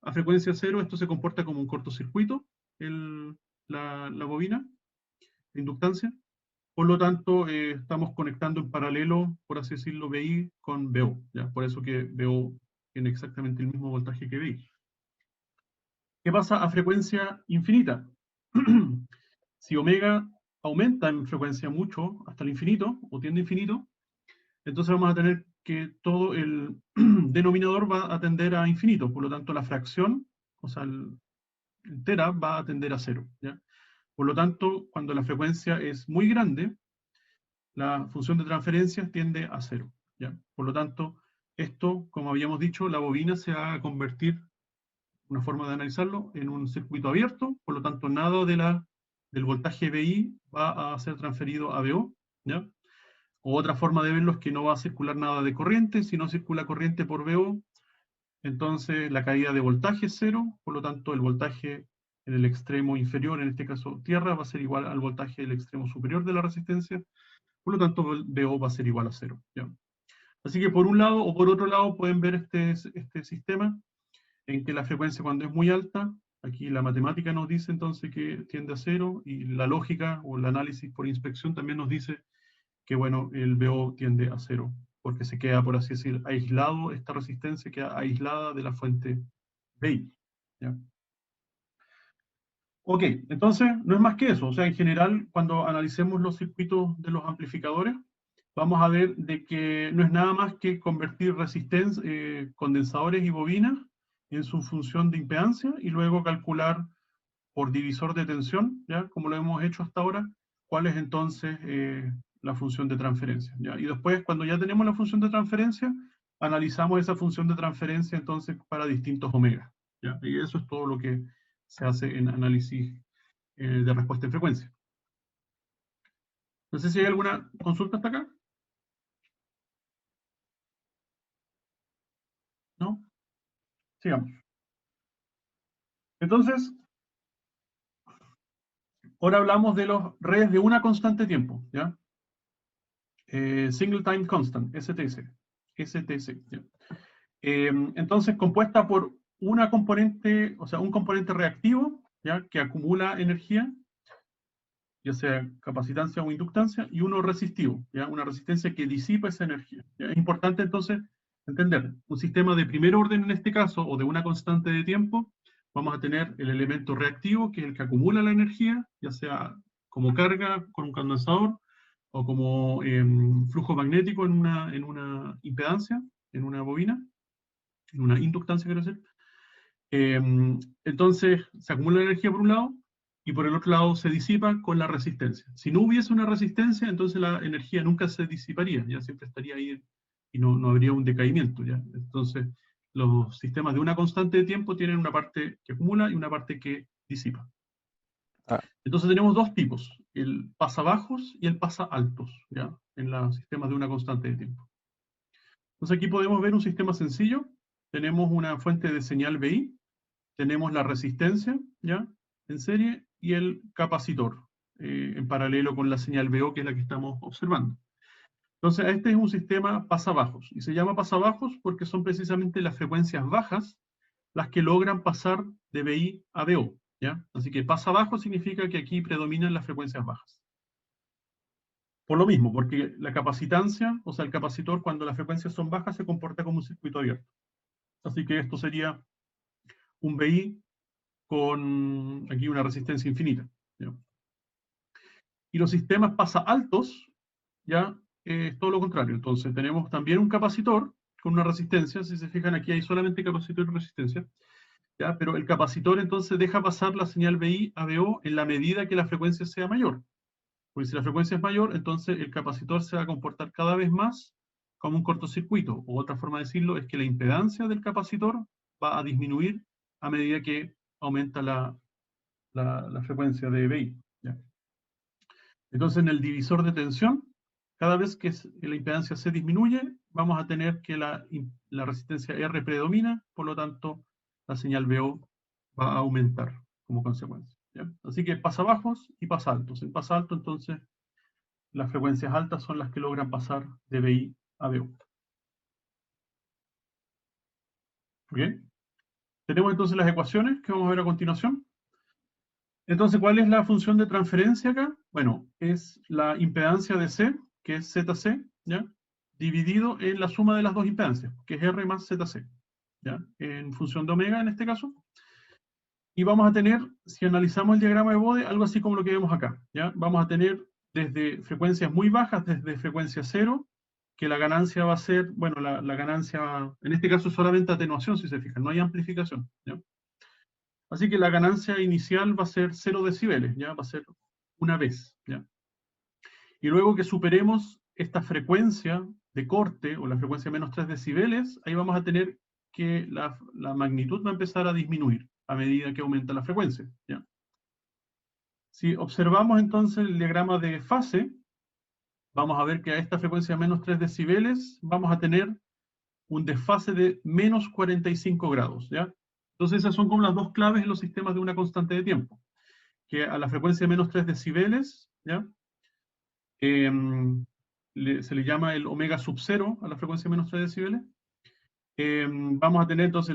a frecuencia cero esto se comporta como un cortocircuito, la bobina, la inductancia. Por lo tanto, estamos conectando en paralelo, por así decirlo, BI con BO, ¿ya? Por eso que BO tiene exactamente el mismo voltaje que BI. ¿Qué pasa a frecuencia infinita? Si omega aumenta en frecuencia mucho, hasta el infinito, o tiende a infinito, entonces vamos a tener que todo el denominador va a tender a infinito, por lo tanto la fracción, o sea, entera va a tender a cero, ¿ya? Por lo tanto, cuando la frecuencia es muy grande, la función de transferencia tiende a cero, ¿ya? Por lo tanto, esto, como habíamos dicho, la bobina se va a convertir, una forma de analizarlo, en un circuito abierto, por lo tanto, nada del voltaje BI va a ser transferido a BO, ¿ya? O otra forma de verlo es que no va a circular nada de corriente, si no circula corriente por BO, entonces la caída de voltaje es cero, por lo tanto el voltaje en el extremo inferior, en este caso tierra, va a ser igual al voltaje del extremo superior de la resistencia, por lo tanto el BO va a ser igual a cero, ¿ya? Así que por un lado o por otro lado pueden ver este sistema en que la frecuencia cuando es muy alta, aquí la matemática nos dice entonces que tiende a cero, y la lógica o el análisis por inspección también nos dice que bueno, el BO tiende a cero, porque se queda, por así decir, aislado, esta resistencia queda aislada de la fuente BI, ¿ya? Ok, entonces no es más que eso, o sea, en general, cuando analicemos los circuitos de los amplificadores, vamos a ver de que no es nada más que convertir condensadores y bobinas en su función de impedancia, y luego calcular por divisor de tensión, ¿ya? Como lo hemos hecho hasta ahora, cuál es entonces la función de transferencia, ¿ya? Y después, cuando ya tenemos la función de transferencia, analizamos esa función de transferencia entonces para distintos omegas, ¿ya? Y eso es todo lo que se hace en análisis de respuesta en frecuencia. No sé si hay alguna consulta hasta acá. ¿No? Sigamos. Entonces, ahora hablamos de las redes de una constante tiempo, ¿ya? Single Time Constant, STS. STS, ¿ya? Entonces, compuesta por una componente, o sea, un componente reactivo, ¿ya? Que acumula energía, ya sea capacitancia o inductancia, y uno resistivo, ¿ya? Una resistencia que disipa esa energía, ¿ya? Es importante entonces entender, un sistema de primer orden en este caso, o de una constante de tiempo, vamos a tener el elemento reactivo, que es el que acumula la energía, ya sea como carga con un condensador, o como flujo magnético en una impedancia, en una bobina, en una inductancia, quiero decir. Eh, entonces, se acumula energía por un lado y por el otro lado se disipa con la resistencia. Si no hubiese una resistencia, entonces la energía nunca se disiparía, ya siempre estaría ahí y no habría un decaimiento, ¿ya? Entonces, los sistemas de una constante de tiempo tienen una parte que acumula y una parte que disipa. Ah, Entonces tenemos dos tipos, el pasabajos y el pasaltos, ¿ya? En los sistemas de una constante de tiempo. Entonces aquí podemos ver un sistema sencillo. Tenemos una fuente de señal BI, tenemos la resistencia, ¿ya? En serie, y el capacitor, en paralelo con la señal BO, que es la que estamos observando. Entonces, este es un sistema pasabajos, y se llama pasabajos porque son precisamente las frecuencias bajas las que logran pasar de BI a BO, ¿ya? Así que pasabajo significa que aquí predominan las frecuencias bajas. Por lo mismo, porque la capacitancia, o sea, el capacitor, cuando las frecuencias son bajas, se comporta como un circuito abierto. Así que esto sería un BI con aquí una resistencia infinita, ¿ya? Y los sistemas pasa altos, ya es todo lo contrario. Entonces tenemos también un capacitor con una resistencia. Si se fijan, aquí hay solamente capacitor y resistencia, ¿ya? Pero el capacitor entonces deja pasar la señal BI a BO en la medida que la frecuencia sea mayor. Porque si la frecuencia es mayor, entonces el capacitor se va a comportar cada vez más como un cortocircuito. O otra forma de decirlo es que la impedancia del capacitor va a disminuir a medida que aumenta la frecuencia de BI, ¿ya? Entonces, en el divisor de tensión, cada vez que la impedancia se disminuye, vamos a tener que la resistencia R predomina, por lo tanto, la señal BO va a aumentar como consecuencia, ¿ya? Así que pasa bajos y pasa altos. En pasa alto, entonces, las frecuencias altas son las que logran pasar de BI a BO. ¿Ok? Tenemos entonces las ecuaciones que vamos a ver a continuación. Entonces, ¿cuál es la función de transferencia acá? Bueno, es la impedancia de C, que es ZC, ¿ya? Dividido en la suma de las dos impedancias, que es R más ZC, ¿ya? En función de omega en este caso. Y vamos a tener, si analizamos el diagrama de Bode, algo así como lo que vemos acá, ¿ya? Vamos a tener desde frecuencias muy bajas, desde frecuencia cero, que la ganancia va a ser, bueno, la ganancia, en este caso solamente atenuación, si se fijan, no hay amplificación, ¿ya? Así que la ganancia inicial va a ser 0 decibeles, ¿ya? Va a ser una vez, ¿ya? Y luego que superemos esta frecuencia de corte, o la frecuencia menos 3 decibeles, ahí vamos a tener que la magnitud va a empezar a disminuir a medida que aumenta la frecuencia, ¿ya? Si observamos entonces el diagrama de fase, vamos a ver que a esta frecuencia menos 3 decibeles vamos a tener un desfase de menos 45 grados, ¿ya? Entonces esas son como las dos claves en los sistemas de una constante de tiempo, que a la frecuencia de menos 3 decibeles, ¿ya? Se le llama el omega sub 0 a la frecuencia de menos 3 decibeles. Vamos a tener entonces,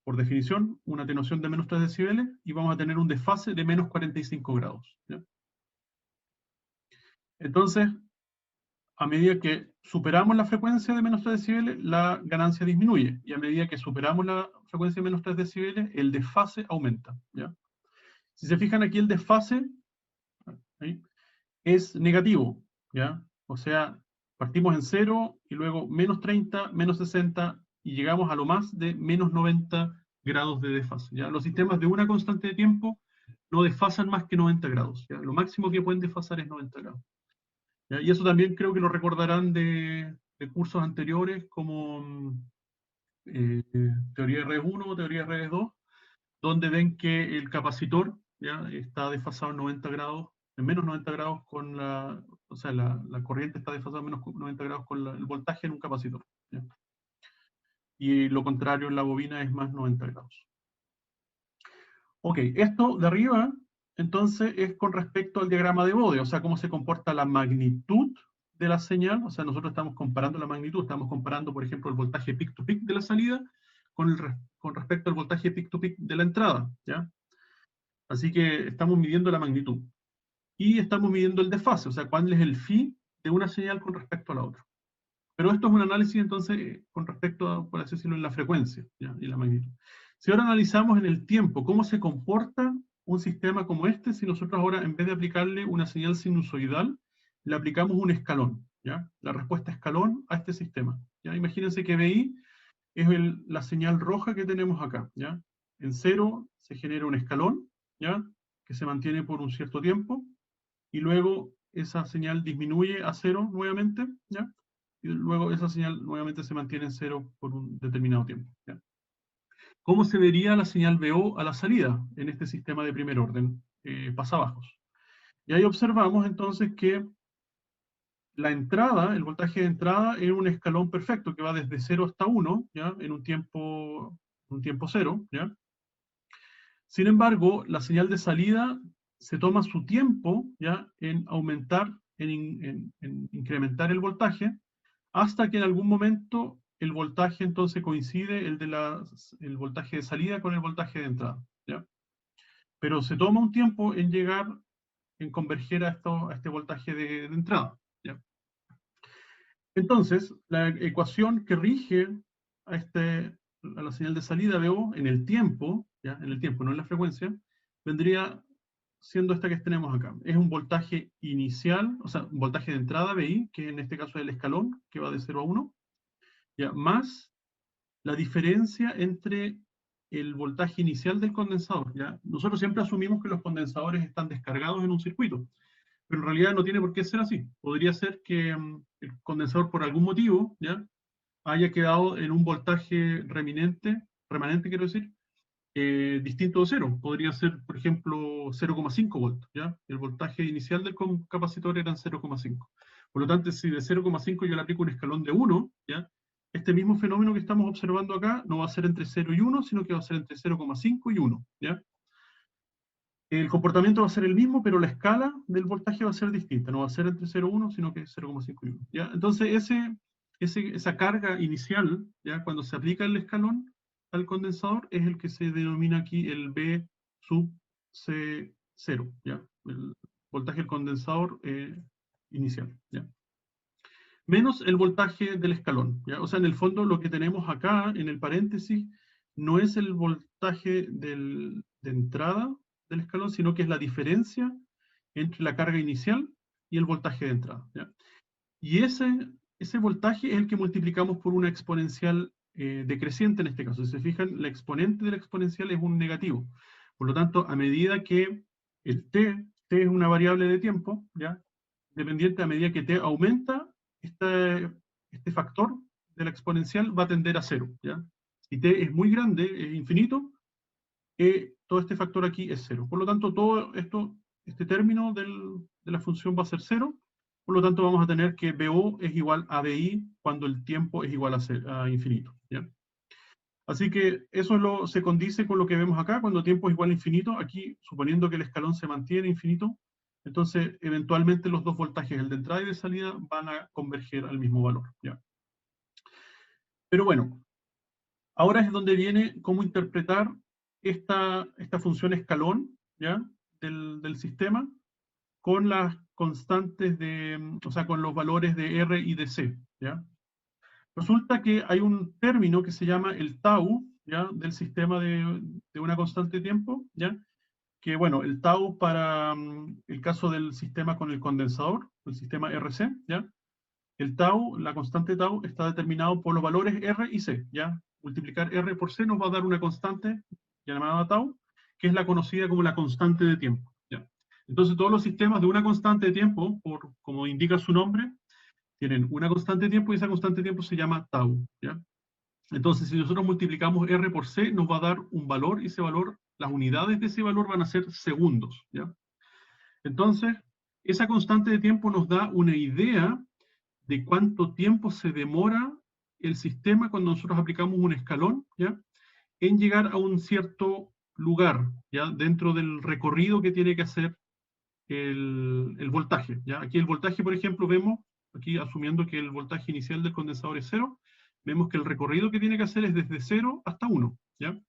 por definición, una atenuación de menos 3 decibeles y vamos a tener un desfase de menos 45 grados, ¿ya? Entonces, a medida que superamos la frecuencia de menos 3 decibeles, la ganancia disminuye. Y a medida que superamos la frecuencia de menos 3 decibeles, el desfase aumenta, ¿ya? Si se fijan aquí, el desfase ahí, es negativo, ¿ya? O sea, partimos en 0 y luego menos 30, menos 60 y llegamos a lo más de menos 90 grados de desfase, ¿ya? Los sistemas de una constante de tiempo no desfasan más que 90 grados, ¿ya? Lo máximo que pueden desfasar es 90 grados, ¿ya? Y eso también creo que lo recordarán de cursos anteriores como eh, teoría de redes 1 o teoría de redes 2, donde ven que el capacitor, ¿ya? Está desfasado en 90 grados, en menos 90 grados con o sea, la corriente está desfasada menos 90 grados con el voltaje en un capacitor, ¿ya? Y lo contrario en la bobina es más 90 grados. Ok, esto de arriba, entonces, es con respecto al diagrama de Bode, o sea, cómo se comporta la magnitud de la señal, o sea, nosotros estamos comparando la magnitud, estamos comparando, por ejemplo, el voltaje peak-to-peak de la salida con respecto al voltaje peak-to-peak de la entrada, ¿ya? Así que estamos midiendo la magnitud. Y estamos midiendo el desfase, o sea, cuál es el phi de una señal con respecto a la otra. Pero esto es un análisis, entonces, con respecto a, por así decirlo, en la frecuencia, ¿ya? Y la magnitud. Si ahora analizamos en el tiempo cómo se comporta un sistema como este, si nosotros ahora, en vez de aplicarle una señal sinusoidal, le aplicamos un escalón, ¿ya? La respuesta escalón a este sistema, ¿ya? Imagínense que BI es la señal roja que tenemos acá, ¿ya? En cero se genera un escalón, ¿ya? Que se mantiene por un cierto tiempo, y luego esa señal disminuye a cero nuevamente, ¿ya? Y luego esa señal nuevamente se mantiene en cero por un determinado tiempo, ¿ya? ¿Cómo se vería la señal BO a la salida en este sistema de primer orden? Pasabajos. Y ahí observamos entonces que la entrada, el voltaje de entrada, es un escalón perfecto que va desde 0 hasta 1, ¿ya? En un tiempo cero, ¿ya? Sin embargo, la señal de salida se toma su tiempo, ¿ya? En aumentar, en incrementar el voltaje, hasta que en algún momento el voltaje entonces coincide el voltaje de salida con el voltaje de entrada, ¿ya? Pero se toma un tiempo en llegar, en converger a este voltaje de entrada, ¿ya? Entonces, la ecuación que rige a, a la señal de salida BO en el tiempo, ¿ya? En el tiempo, no en la frecuencia, vendría siendo esta que tenemos acá. Es un voltaje inicial, o sea, un voltaje de entrada BI, que en este caso es el escalón, que va de 0 a 1, ¿ya? Más la diferencia entre el voltaje inicial del condensador, ¿ya? Nosotros siempre asumimos que los condensadores están descargados en un circuito, pero en realidad no tiene por qué ser así. Podría ser que el condensador por algún motivo, ¿ya? Haya quedado en un voltaje remanente quiero decir, distinto de cero. Podría ser, por ejemplo, 0,5 voltios, ¿ya? El voltaje inicial del capacitor era 0,5. Por lo tanto, si de 0,5 yo le aplico un escalón de 1, ¿ya? Este mismo fenómeno que estamos observando acá no va a ser entre 0 y 1, sino que va a ser entre 0,5 y 1, ¿ya? El comportamiento va a ser el mismo, pero la escala del voltaje va a ser distinta. No va a ser entre 0 y 1, sino que 0,5 y 1, ¿ya? Entonces, esa carga inicial, ¿ya? Cuando se aplica el escalón al condensador, es el que se denomina aquí el B sub C0, ¿ya? El voltaje del condensador inicial, ¿ya? Menos el voltaje del escalón, ¿ya? O sea, en el fondo lo que tenemos acá, en el paréntesis, no es el voltaje de entrada del escalón, sino que es la diferencia entre la carga inicial y el voltaje de entrada, ¿ya? Y ese voltaje es el que multiplicamos por una exponencial decreciente en este caso. Si se fijan, la exponente de la exponencial es un negativo. Por lo tanto, a medida que el t es una variable de tiempo, ¿ya? Dependiente, a medida que t aumenta, este factor de la exponencial va a tender a cero, ¿ya? Si t es muy grande, es infinito, todo este factor aquí es cero. Por lo tanto, todo esto, este término de la función va a ser cero. Por lo tanto, vamos a tener que BO es igual a BI cuando el tiempo es igual a infinito, ¿ya? Así que eso se condice con lo que vemos acá, cuando tiempo es igual a infinito. Aquí, suponiendo que el escalón se mantiene infinito, entonces eventualmente los dos voltajes, el de entrada y de salida, van a converger al mismo valor, ¿ya? Pero bueno, ahora es donde viene cómo interpretar esta función escalón, ¿ya? Del sistema con las constantes o sea, con los valores de R y de C, ¿ya? Resulta que hay un término que se llama el tau, ¿ya? Del sistema de una constante de tiempo, ¿ya? Que, bueno, el tau para el caso del sistema con el condensador, el sistema RC, ¿ya? El tau, la constante tau, está determinado por los valores R y C, ¿ya? Multiplicar R por C nos va a dar una constante llamada tau, que es la conocida como la constante de tiempo, ¿ya? Entonces todos los sistemas de una constante de tiempo, como indica su nombre, tienen una constante de tiempo y esa constante de tiempo se llama tau, ¿ya? Entonces si nosotros multiplicamos R por C nos va a dar un valor y ese valor, las unidades de ese valor van a ser segundos, ¿ya? Entonces, Esa constante de tiempo nos da una idea de cuánto tiempo se demora el sistema cuando nosotros aplicamos un escalón, ¿ya?, en llegar a un cierto lugar, ¿ya?, dentro del recorrido que tiene que hacer el voltaje, ¿ya? Aquí el voltaje, por ejemplo, vemos, aquí asumiendo que el voltaje inicial del condensador es 0, vemos que el recorrido que tiene que hacer es desde 0 hasta 1, ¿ya?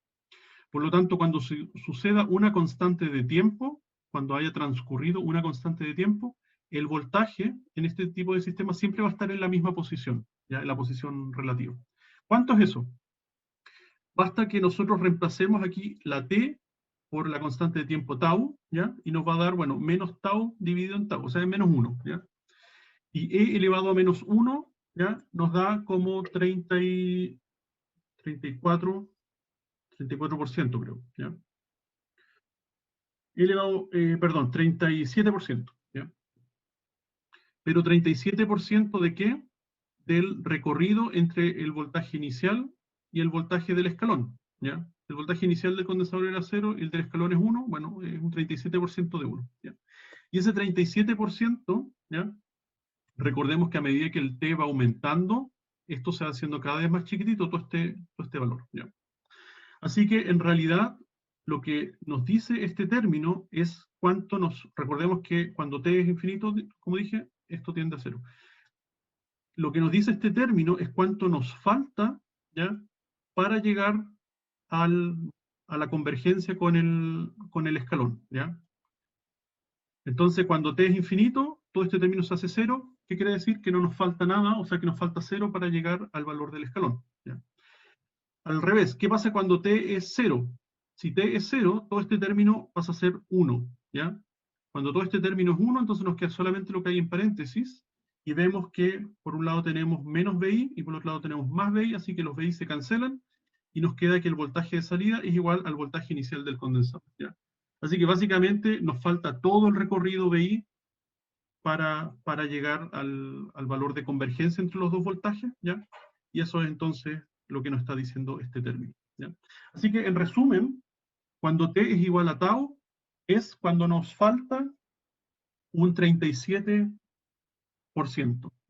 Por lo tanto, cuando suceda una constante de tiempo, cuando haya transcurrido una constante de tiempo, el voltaje en este tipo de sistemas siempre va a estar en la misma posición, ¿ya?, en la posición relativa. ¿Cuánto es eso? Basta que nosotros reemplacemos aquí la t por la constante de tiempo tau, ¿ya? Y nos va a dar, bueno, menos tau dividido en tau, o sea, es menos 1, ¿ya? Y e elevado a menos 1, ¿ya?, nos da como 34%, creo, ¿ya? Elevado, perdón, 37%, ¿ya? Pero 37% ¿de qué? Del recorrido entre el voltaje inicial y el voltaje del escalón, ¿ya? El voltaje inicial del condensador era 0 y el del escalón es 1, bueno, es un 37% de 1, ¿ya? Y ese 37%, ¿ya?, recordemos que a medida que el t va aumentando, esto se va haciendo cada vez más chiquitito, todo este valor, ¿ya? Así que en realidad lo que nos dice este término es cuánto recordemos que cuando t es infinito, como dije, esto tiende a 0. Lo que nos dice este término es cuánto nos falta, ¿ya?, para llegar a la convergencia con el escalón, ¿ya? Entonces, cuando t es infinito, todo este término se hace 0. ¿Qué quiere decir? Que no nos falta nada, o sea que nos falta 0 para llegar al valor del escalón, ¿ya? Al revés, ¿qué pasa cuando t es 0? Si t es 0, todo este término pasa a ser 1, ¿ya? Cuando todo este término es 1, entonces nos queda solamente lo que hay en paréntesis, y vemos que por un lado tenemos menos BI y por otro lado tenemos más BI, así que los BI se cancelan, y nos queda que el voltaje de salida es igual al voltaje inicial del condensador, ¿ya? Así que básicamente nos falta todo el recorrido BI para llegar al valor de convergencia entre los dos voltajes, ¿ya? Y eso es entonces lo que nos está diciendo este término, ¿ya? Así que en resumen, cuando t es igual a tau, es cuando nos falta un 37%,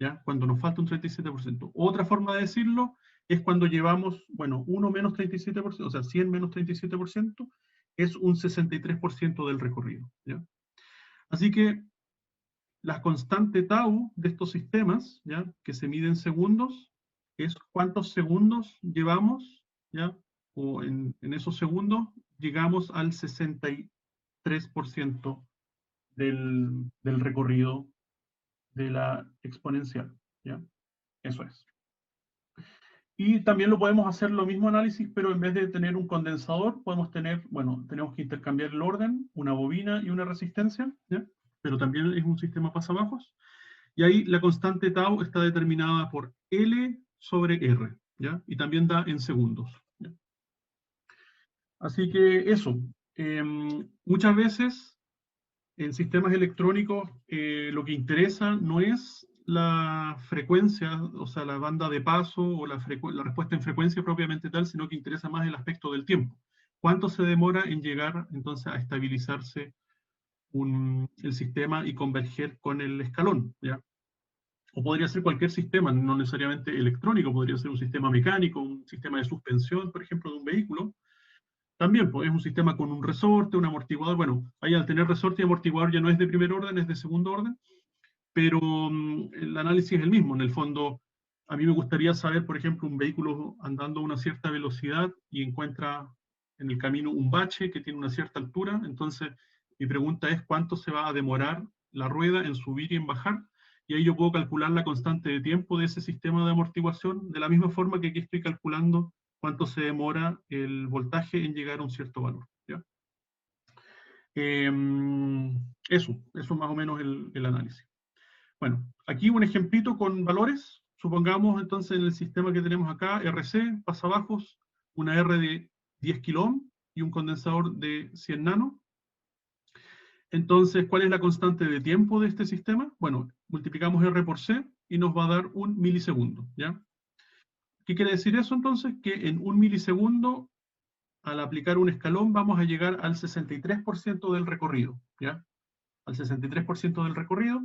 ¿ya? Cuando nos falta un 37%. Otra forma de decirlo es cuando llevamos, bueno, 1 menos 37%, o sea, 100 menos 37%, es un 63% del recorrido, ¿ya? Así que la constante tau de estos sistemas, ¿ya?, que se mide en segundos, es cuántos segundos llevamos, ¿ya?, o en esos segundos llegamos al 63% del recorrido de la exponencial, ¿ya? Eso es. Y también lo podemos hacer lo mismo análisis, pero en vez de tener un condensador, podemos tener, bueno, tenemos que intercambiar el orden, una bobina y una resistencia, ¿ya? Pero también es un sistema pasabajos. Y ahí la constante tau está determinada por L sobre R, ¿ya? Y también da en segundos, ¿ya? Así que eso. Muchas veces en sistemas electrónicos lo que interesa no es la frecuencia, o sea, la banda de paso o la respuesta en frecuencia propiamente tal, sino que interesa más el aspecto del tiempo. ¿Cuánto se demora en llegar entonces a estabilizarse el sistema y converger con el escalón, ¿ya? O podría ser cualquier sistema, no necesariamente electrónico, podría ser un sistema mecánico, un sistema de suspensión, por ejemplo, de un vehículo. También, pues, es un sistema con un resorte, un amortiguador. Bueno, ahí al tener resorte y amortiguador ya no es de primer orden, es de segundo orden, pero el análisis es el mismo. En el fondo, a mí me gustaría saber, por ejemplo, un vehículo andando a una cierta velocidad y encuentra en el camino un bache que tiene una cierta altura. Entonces, mi pregunta es cuánto se va a demorar la rueda en subir y en bajar, y ahí yo puedo calcular la constante de tiempo de ese sistema de amortiguación, de la misma forma que aquí estoy calculando cuánto se demora el voltaje en llegar a un cierto valor, ¿ya? Eso es más o menos el análisis. Bueno, aquí un ejemplito con valores. Supongamos entonces en el sistema que tenemos acá, RC, pasabajos, una R de 10 kilo y un condensador de 100 nano. Entonces, ¿cuál es la constante de tiempo de este sistema? Bueno, multiplicamos R por C y nos va a dar 1 milisegundo, ¿ya? ¿Qué quiere decir eso entonces? Que en 1 milisegundo, al aplicar un escalón, vamos a llegar al 63% del recorrido, ¿ya? al 63% del recorrido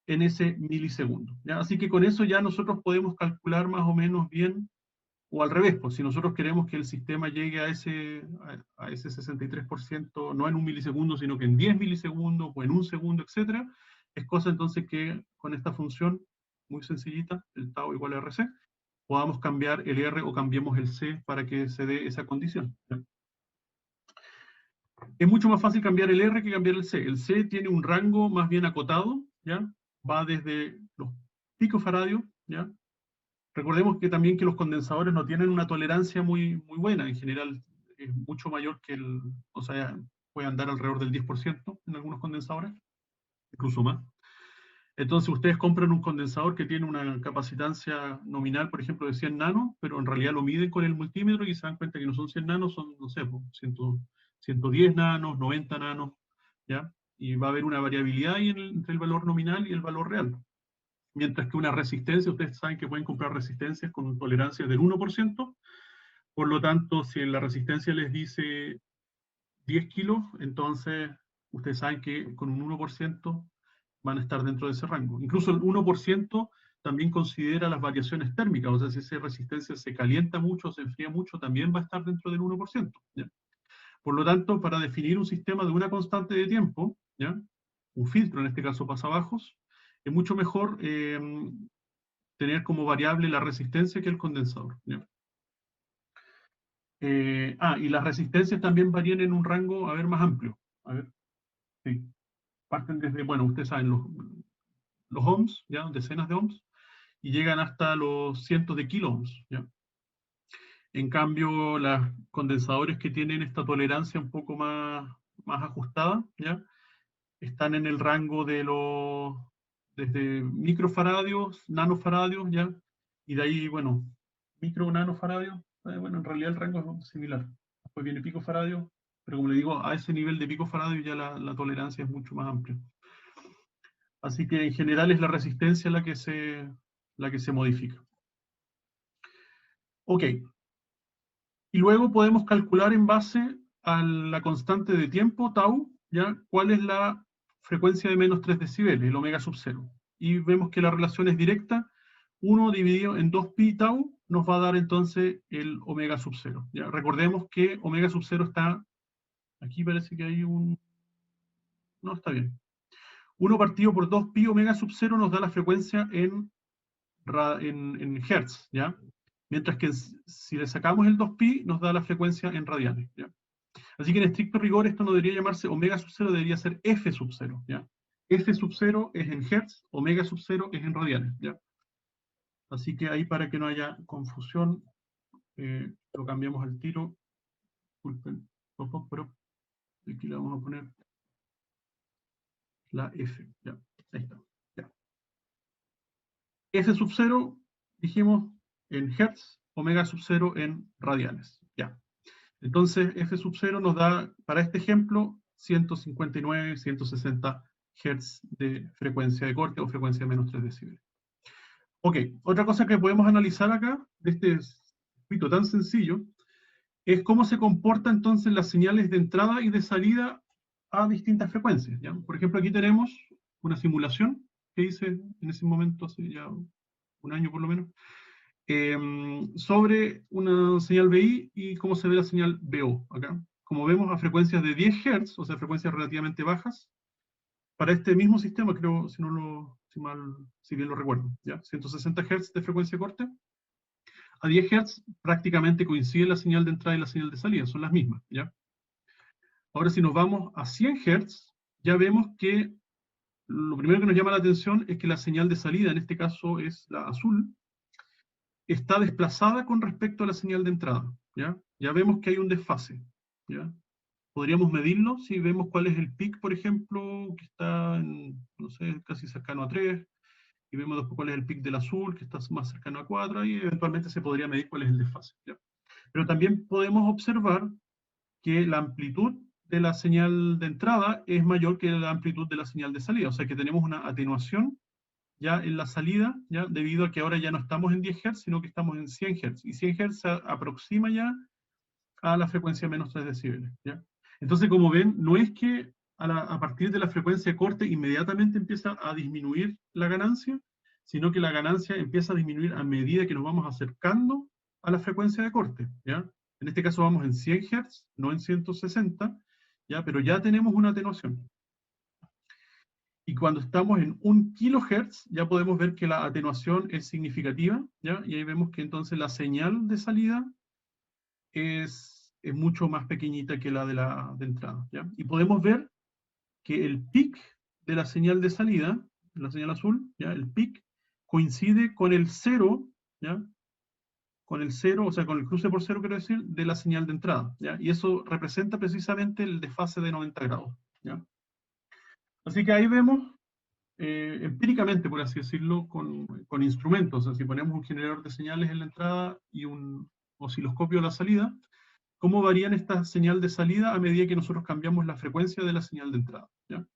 en ese milisegundo, ¿ya? Así que con eso ya nosotros podemos calcular más o menos bien, o al revés, pues si nosotros queremos que el sistema llegue a ese 63%, no en un milisegundo, sino que en 10 milisegundos, o en un segundo, etcétera, es cosa entonces que con esta función muy sencillita, el tau igual a RC, podamos cambiar el R o cambiemos el C para que se dé esa condición, ¿ya? Es mucho más fácil cambiar el R que cambiar el C. El C tiene un rango más bien acotado, ¿ya? Va desde los picofaradios, ¿ya? Recordemos que también que los condensadores no tienen una tolerancia muy buena, en general es mucho mayor que o sea, puede andar alrededor del 10% en algunos condensadores, incluso más. Entonces ustedes compran un condensador que tiene una capacitancia nominal, por ejemplo, de 100 nanos, pero en realidad lo miden con el multímetro y se dan cuenta que no son 100 nanos, son, no sé, 110 nanos, 90 nanos, ¿ya? Y va a haber una variabilidad ahí entre el valor nominal y el valor real. Mientras que una resistencia, ustedes saben que pueden comprar resistencias con tolerancias del 1%, por lo tanto, si en la resistencia les dice 10 kilos, entonces ustedes saben que con un 1% van a estar dentro de ese rango. Incluso el 1% también considera las variaciones térmicas, o sea, si esa resistencia se calienta mucho o se enfría mucho, también va a estar dentro del 1%, ¿ya? Por lo tanto, para definir un sistema de una constante de tiempo, ¿ya? Un filtro, en este caso pasabajos, es mucho mejor tener como variable la resistencia que el condensador, ¿ya? Y las resistencias también varían en un rango, a ver, más amplio. A ver, sí. Parten desde, bueno, ustedes saben, los ohms, ¿ya? Decenas de ohms, y llegan hasta los cientos de kilo ohms, ¿ya? En cambio, los condensadores que tienen esta tolerancia un poco más ajustada, ¿ya? Están en el rango de desde microfaradios, nanofaradios, ¿ya? Y de ahí, bueno, micro, nanofaradios, bueno, en realidad el rango es similar. Después viene picofaradio, pero como le digo, a ese nivel de picofaradio ya la tolerancia es mucho más amplia. Así que en general es la resistencia la que se modifica. Ok. Y luego podemos calcular en base a la constante de tiempo, tau, ¿ya? ¿Cuál es la frecuencia de menos 3 decibeles, el omega sub 0? Y vemos que la relación es directa. 1 dividido en 2pi tau nos va a dar entonces el omega sub 0. ¿Ya? Recordemos que omega sub 0 está... Aquí parece que hay un... No, está bien. 1 partido por 2pi omega sub 0 nos da la frecuencia en hertz, ¿ya? Mientras que si le sacamos el 2pi nos da la frecuencia en radianes, ¿ya? Así que en estricto rigor esto no debería llamarse omega sub 0, debería ser f sub 0, ¿ya? F sub 0 es en hertz, omega sub 0 es en radianes, ¿ya? Así que ahí para que no haya confusión, lo cambiamos al tiro. Disculpen, pero aquí le vamos a poner la F, ¿ya? Ahí está, ¿ya? F sub 0, dijimos, en hertz, omega sub 0 en radianes, ¿ya? Entonces, F sub 0 nos da, para este ejemplo, 159, 160 Hz de frecuencia de corte o frecuencia de menos 3 decibeles. Ok, otra cosa que podemos analizar acá, de este circuito tan sencillo, es cómo se comportan entonces las señales de entrada y de salida a distintas frecuencias, ¿ya? Por ejemplo, aquí tenemos una simulación que hice en ese momento, hace ya un año por lo menos, sobre una señal BI y cómo se ve la señal BO acá. Como vemos, a frecuencias de 10 Hz, o sea, frecuencias relativamente bajas, para este mismo sistema, creo, si bien lo recuerdo, ¿ya? 160 Hz de frecuencia de corte, a 10 Hz prácticamente coincide la señal de entrada y la señal de salida, son las mismas, ¿ya? Ahora, si nos vamos a 100 Hz, ya vemos que lo primero que nos llama la atención es que la señal de salida, en este caso es la azul, está desplazada con respecto a la señal de entrada, ¿ya? Ya vemos que hay un desfase, ¿ya? Podríamos medirlo si vemos cuál es el pic, por ejemplo, que está en, no sé, casi cercano a 3, y vemos después cuál es el pic del azul, que está más cercano a 4, y eventualmente se podría medir cuál es el desfase, ¿ya? Pero también podemos observar que la amplitud de la señal de entrada es mayor que la amplitud de la señal de salida, o sea que tenemos una atenuación ya en la salida, ya debido a que ahora ya no estamos en 10 Hz, sino que estamos en 100 Hz, y 100 Hz se aproxima ya a la frecuencia menos 3 decibeles, ¿ya? Entonces, como ven, no es que a partir de la frecuencia de corte inmediatamente empieza a disminuir la ganancia, sino que la ganancia empieza a disminuir a medida que nos vamos acercando a la frecuencia de corte, ¿ya? En este caso vamos en 100 Hz, no en 160, ¿ya? Pero ya tenemos una atenuación. Y cuando estamos en 1 kHz, ya podemos ver que la atenuación es significativa, ¿ya? Y ahí vemos que entonces la señal de salida es mucho más pequeñita que la de entrada, ¿ya? Y podemos ver que el pic de la señal de salida, la señal azul, ¿ya? El pic coincide con el cero, ¿ya? Con el cero, o sea, con el cruce por cero, quiero decir, de la señal de entrada, ¿ya? Y eso representa precisamente el desfase de 90 grados, ¿ya? Así que ahí vemos, empíricamente, por así decirlo, con instrumentos. O sea, si ponemos un generador de señales en la entrada y un osciloscopio a la salida, cómo varían esta señal de salida a medida que nosotros cambiamos la frecuencia de la señal de entrada, ¿ya?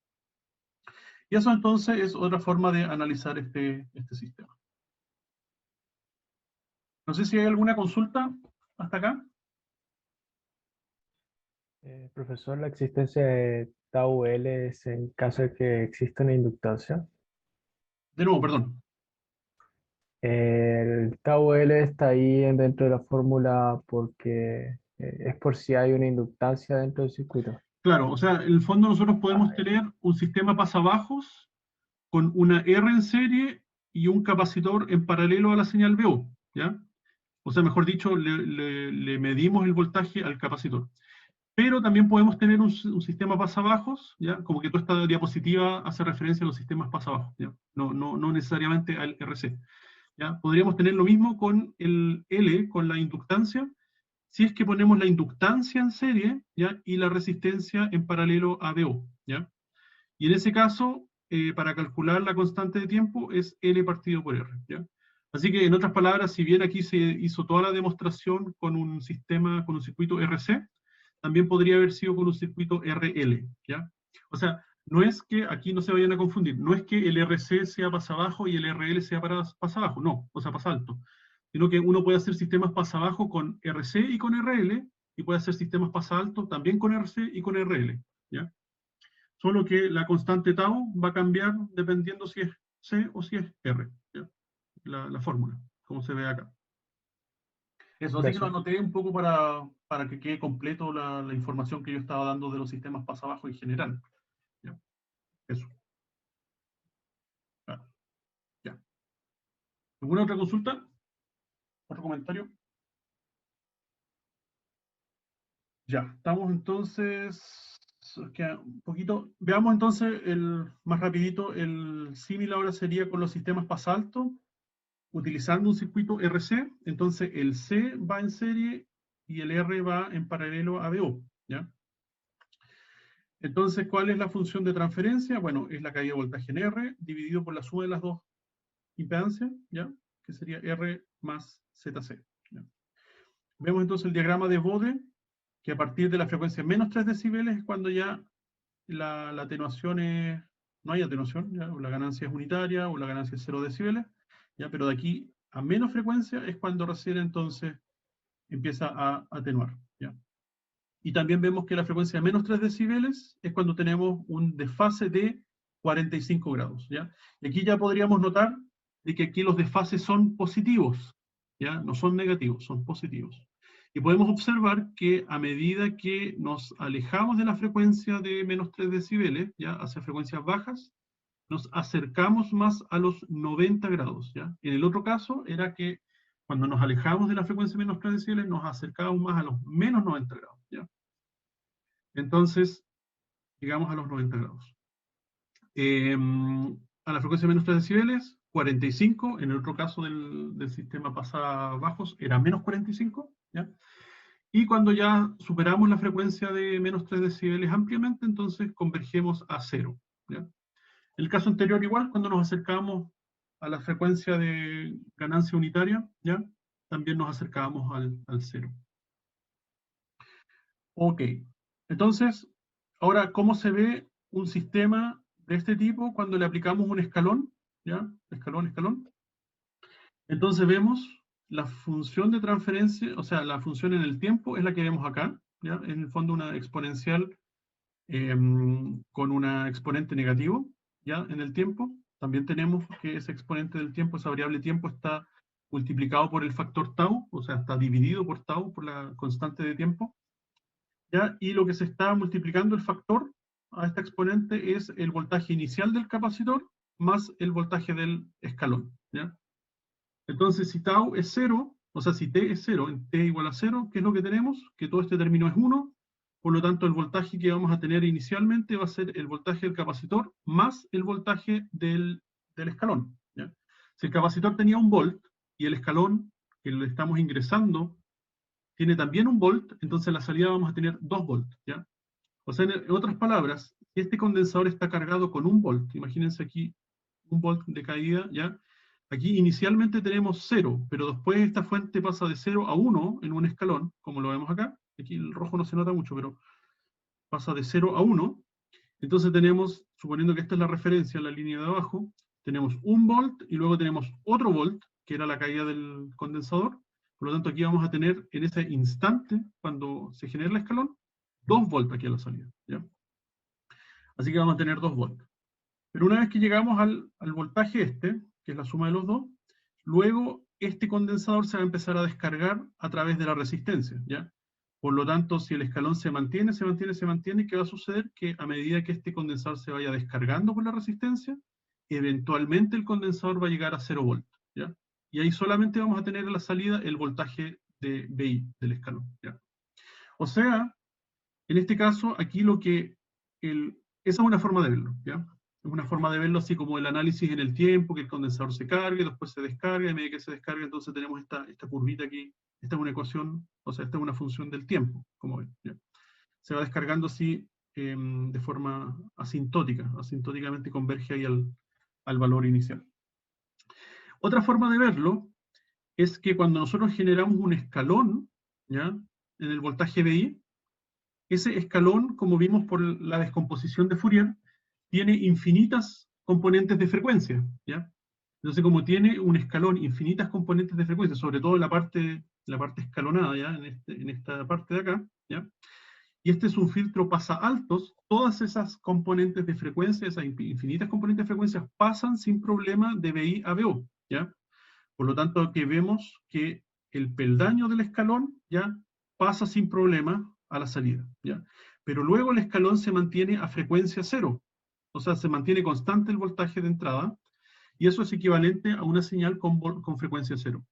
Y eso entonces es otra forma de analizar este sistema. No sé si hay alguna consulta hasta acá. Profesor, la existencia de tau L es en caso de que exista una inductancia. De nuevo, perdón. El tau L está ahí dentro de la fórmula porque es por si hay una inductancia dentro del circuito. Claro, o sea, en el fondo nosotros podemos tener un sistema pasabajos con una R en serie y un capacitor en paralelo a la señal VO, ¿ya? O sea, mejor dicho, le medimos el voltaje al capacitor. Pero también podemos tener un sistema pasabajos, ¿ya? Como que toda esta diapositiva hace referencia a los sistemas pasabajos, ¿ya? No necesariamente al RC, ¿ya? Podríamos tener lo mismo con el L, con la inductancia, si es que ponemos la inductancia en serie, ¿ya? Y la resistencia en paralelo a VO, ¿ya? Y en ese caso, para calcular la constante de tiempo es L partido por R, ¿ya? Así que, en otras palabras, si bien aquí se hizo toda la demostración con un sistema, con un circuito RC, también podría haber sido con un circuito RL, ¿ya? O sea, no es que, aquí no se vayan a confundir, no es que el RC sea pasa abajo y el RL sea pasa abajo, no, o sea, pasa alto, sino que uno puede hacer sistemas pasa abajo con RC y con RL, y puede hacer sistemas pasa alto también con RC y con RL, ¿ya? Solo que la constante tau va a cambiar dependiendo si es C o si es R, ¿ya? La fórmula, como se ve acá. Eso, así que lo Gracias. anoté un poco para que quede completo la información que yo estaba dando de los sistemas pasa abajo en general, ¿ya? Eso. Claro, ya. ¿Alguna otra consulta? ¿Otro comentario? Ya, estamos entonces, queda un poquito, veamos entonces más rapidito, el símil ahora sería con los sistemas pasa alto, utilizando un circuito RC. Entonces el C va en serie y el R va en paralelo a VO, ¿ya? Entonces, ¿cuál es la función de transferencia? Bueno, es la caída de voltaje en R dividido por la suma de las dos impedancias, ¿ya? Que sería R más ZC, ¿ya? Vemos entonces el diagrama de Bode, que a partir de la frecuencia menos 3 decibeles es cuando ya la atenuación es, no hay atenuación, ¿ya? O la ganancia es unitaria o la ganancia es 0 decibeles, ¿ya? Pero de aquí a menos frecuencia es cuando recién entonces empieza a atenuar, ¿ya? Y también vemos que la frecuencia de menos 3 decibeles es cuando tenemos un desfase de 45 grados, ¿ya? Y aquí ya podríamos notar de que aquí los desfases son positivos, ¿ya? No son negativos, son positivos. Y podemos observar que a medida que nos alejamos de la frecuencia de menos 3 decibeles, ¿ya? Hacia frecuencias bajas, nos acercamos más a los 90 grados, ¿ya? En el otro caso era que cuando nos alejamos de la frecuencia de menos 3 decibeles, nos acercábamos más a los menos 90 grados, ¿ya? Entonces, llegamos a los 90 grados. A la frecuencia de menos 3 decibeles, 45, en el otro caso del sistema pasa bajos era menos 45, ¿ya? Y cuando ya superamos la frecuencia de menos 3 decibeles ampliamente, entonces convergemos a 0, ¿ya? En el caso anterior igual, cuando nos acercamos a la frecuencia de ganancia unitaria, ¿ya? También nos acercábamos al 0. Ok, entonces, ahora, ¿cómo se ve un sistema de este tipo cuando le aplicamos un escalón? ¿Ya? Escalón, escalón. Entonces vemos la función de transferencia, o sea, la función en el tiempo es la que vemos acá, ¿ya? En el fondo una exponencial con una exponente negativo, ¿ya? En el tiempo. También tenemos que ese exponente del tiempo, esa variable tiempo, está multiplicado por el factor tau, o sea, está dividido por tau, por la constante de tiempo, ¿ya? Y lo que se está multiplicando el factor a esta exponente es el voltaje inicial del capacitor más el voltaje del escalón, ¿ya? Entonces, si tau es 0, o sea, si t es 0, en t igual a 0, ¿qué es lo que tenemos? Que todo este término es 1, por lo tanto, el voltaje que vamos a tener inicialmente va a ser el voltaje del capacitor más el voltaje del escalón, ¿ya? Si el capacitor tenía 1 volt y el escalón que le estamos ingresando tiene también 1 volt, entonces en la salida vamos a tener 2 volts, ¿ya? O sea, en otras palabras, si este condensador está cargado con 1 volt, imagínense aquí 1 volt de caída, ¿ya? Aquí inicialmente tenemos 0, pero después esta fuente pasa de 0 a 1 en un escalón, como lo vemos acá. Aquí el rojo no se nota mucho, pero pasa de 0 a 1. Entonces tenemos, suponiendo que esta es la referencia, la línea de abajo, tenemos 1 volt y luego tenemos otro volt, que era la caída del condensador. Por lo tanto, aquí vamos a tener en ese instante, cuando se genera el escalón, 2 volts aquí a la salida, ¿ya? Así que vamos a tener 2 volts. Pero una vez que llegamos al voltaje este, que es la suma de los dos, luego este condensador se va a empezar a descargar a través de la resistencia, ¿ya? Por lo tanto, si el escalón se mantiene, se mantiene, se mantiene, ¿qué va a suceder? Que a medida que este condensador se vaya descargando por la resistencia, eventualmente el condensador va a llegar a 0 volts, ¿ya? Y ahí solamente vamos a tener a la salida el voltaje de BI del escalón, ¿ya? O sea, en este caso, aquí esa es una forma de verlo, ¿ya? Es una forma de verlo así como el análisis en el tiempo, que el condensador se cargue, después se descarga, y a medida que se descarga, entonces tenemos esta curvita aquí. Esta es una ecuación, o sea, esta es una función del tiempo, como ven, ¿ya? Se va descargando así de forma asintótica, asintóticamente converge ahí al valor inicial. Otra forma de verlo es que cuando nosotros generamos un escalón, ¿ya? En el voltaje BI, ese escalón, como vimos por la descomposición de Fourier, tiene infinitas componentes de frecuencia, ¿ya? Entonces, como tiene un escalón infinitas componentes de frecuencia, sobre todo en la parte escalonada, ¿ya? En esta parte de acá, ¿ya? Y este es un filtro pasa altos, todas esas componentes de frecuencia, esas infinitas componentes de frecuencia, pasan sin problema de BI a BO, ¿ya? Por lo tanto, aquí vemos que el peldaño del escalón, ¿ya? Pasa sin problema a la salida, ¿ya? Pero luego el escalón se mantiene a frecuencia cero, o sea, se mantiene constante el voltaje de entrada, y eso es equivalente a una señal con frecuencia cero.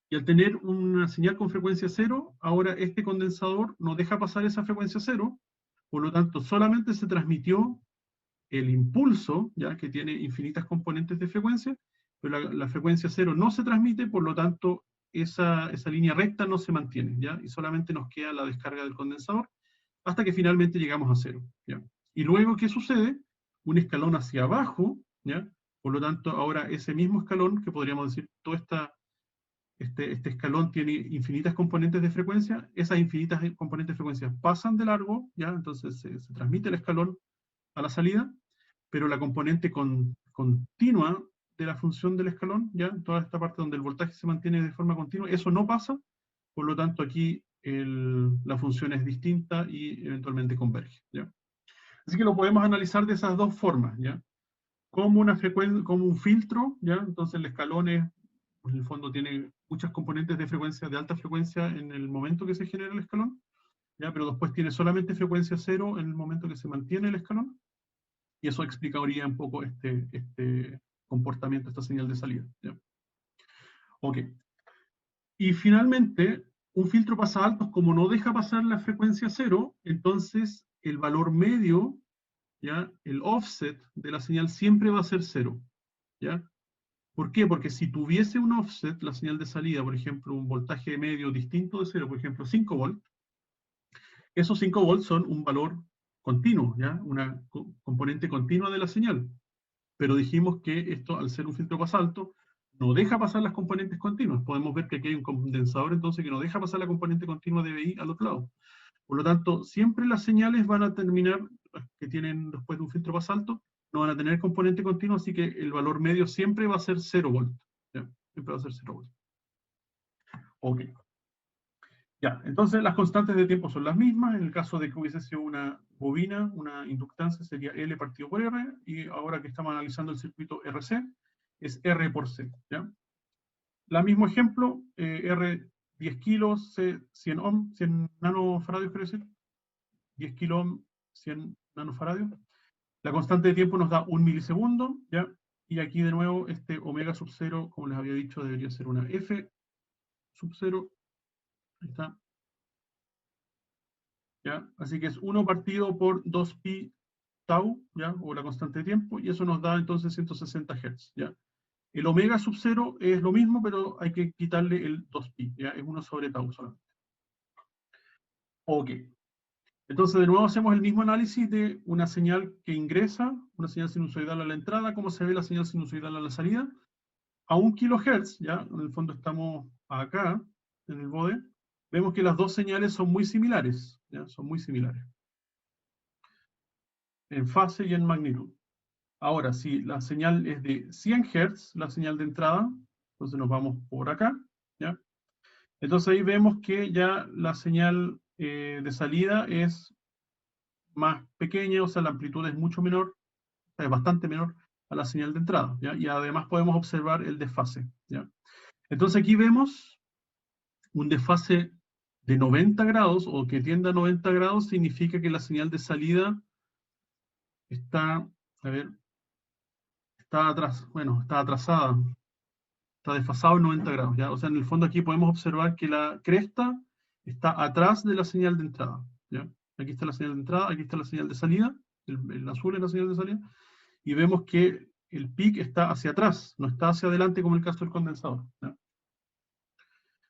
Y al tener una señal con frecuencia cero, ahora este condensador no deja pasar esa frecuencia cero, por lo tanto, solamente se transmitió el impulso, ya que tiene infinitas componentes de frecuencia, pero la frecuencia cero no se transmite, por lo tanto, esa línea recta no se mantiene, ¿ya? Y solamente nos queda la descarga del condensador, hasta que finalmente llegamos a cero, ¿ya? Y luego, ¿qué sucede? Un escalón hacia abajo, ¿ya? Por lo tanto, ahora ese mismo escalón, que podríamos decir, todo este escalón tiene infinitas componentes de frecuencia, esas infinitas componentes de frecuencia pasan de largo, ¿ya? Entonces se transmite el escalón a la salida, pero la componente continua de la función del escalón, ¿ya? Toda esta parte donde el voltaje se mantiene de forma continua, eso no pasa, por lo tanto aquí la función es distinta y eventualmente converge, ¿ya? Así que lo podemos analizar de esas dos formas, ¿ya? Como como un filtro, ¿ya? Entonces el escalón pues, en el fondo tiene muchas componentes de frecuencia, de alta frecuencia en el momento que se genera el escalón, ¿ya? Pero después tiene solamente frecuencia cero en el momento que se mantiene el escalón, y eso explicaría un poco este comportamiento, esta señal de salida, ¿ya? Ok. Y finalmente, un filtro pasa altos, como no deja pasar la frecuencia cero, entonces el valor medio, ¿ya? El offset de la señal siempre va a ser cero, ¿ya? ¿Por qué? Porque si tuviese un offset, la señal de salida, por ejemplo, un voltaje medio distinto de cero, por ejemplo, 5 volts, esos 5 volts son un valor continuo, ¿ya? Una componente continua de la señal. Pero dijimos que esto, al ser un filtro pasalto, no deja pasar las componentes continuas. Podemos ver que aquí hay un condensador entonces que no deja pasar la componente continua de BI al otro lado. Por lo tanto, siempre las señales van a terminar, las que tienen después de un filtro pasalto, no van a tener componente continuo, así que el valor medio siempre va a ser 0 volt. ¿Ya? Siempre va a ser 0 volt. Ok. Ya, entonces las constantes de tiempo son las mismas. En el caso de que hubiese sido una bobina, una inductancia sería L partido por R, y ahora que estamos analizando el circuito RC, es R por C. ¿Ya? La mismo ejemplo, R 10 kilos, C 100 ohm, 100 nanofaradios, quiero decir, 10 kilo ohm, 100 nanofaradios. La constante de tiempo nos da 1 milisegundo, ¿ya? Y aquí de nuevo, este omega sub 0, como les había dicho, debería ser una F sub 0. Ahí está. ¿Ya? Así que es 1 partido por 2pi tau, ¿ya? O la constante de tiempo, y eso nos da entonces 160 Hz, ¿ya? El omega sub 0 es lo mismo, pero hay que quitarle el 2pi, ¿ya? Es 1 sobre tau solamente. Ok. Entonces, de nuevo hacemos el mismo análisis de una señal que ingresa, una señal sinusoidal a la entrada, cómo se ve la señal sinusoidal a la salida, a 1 kHz, ¿ya? En el fondo estamos acá, en el bode, vemos que las dos señales son muy similares, ¿ya? Son muy similares, en fase y en magnitud. Ahora, si la señal es de 100 Hz, la señal de entrada, entonces nos vamos por acá, ¿ya? Entonces ahí vemos que ya la señal de salida es más pequeña, o sea, la amplitud es mucho menor, es bastante menor a la señal de entrada, ¿ya? Y además podemos observar el desfase, ¿ya? Entonces aquí vemos un desfase de 90 grados, o que tiende a 90 grados, significa que la señal de salida está, a ver, está atrás, bueno, está atrasada, está desfasado en 90 grados, ¿ya? O sea, en el fondo aquí podemos observar que la cresta está atrás de la señal de entrada, ¿ya? Aquí está la señal de entrada, aquí está la señal de salida, el azul es la señal de salida, y vemos que el peak está hacia atrás, no está hacia adelante como el caso del condensador, ¿ya?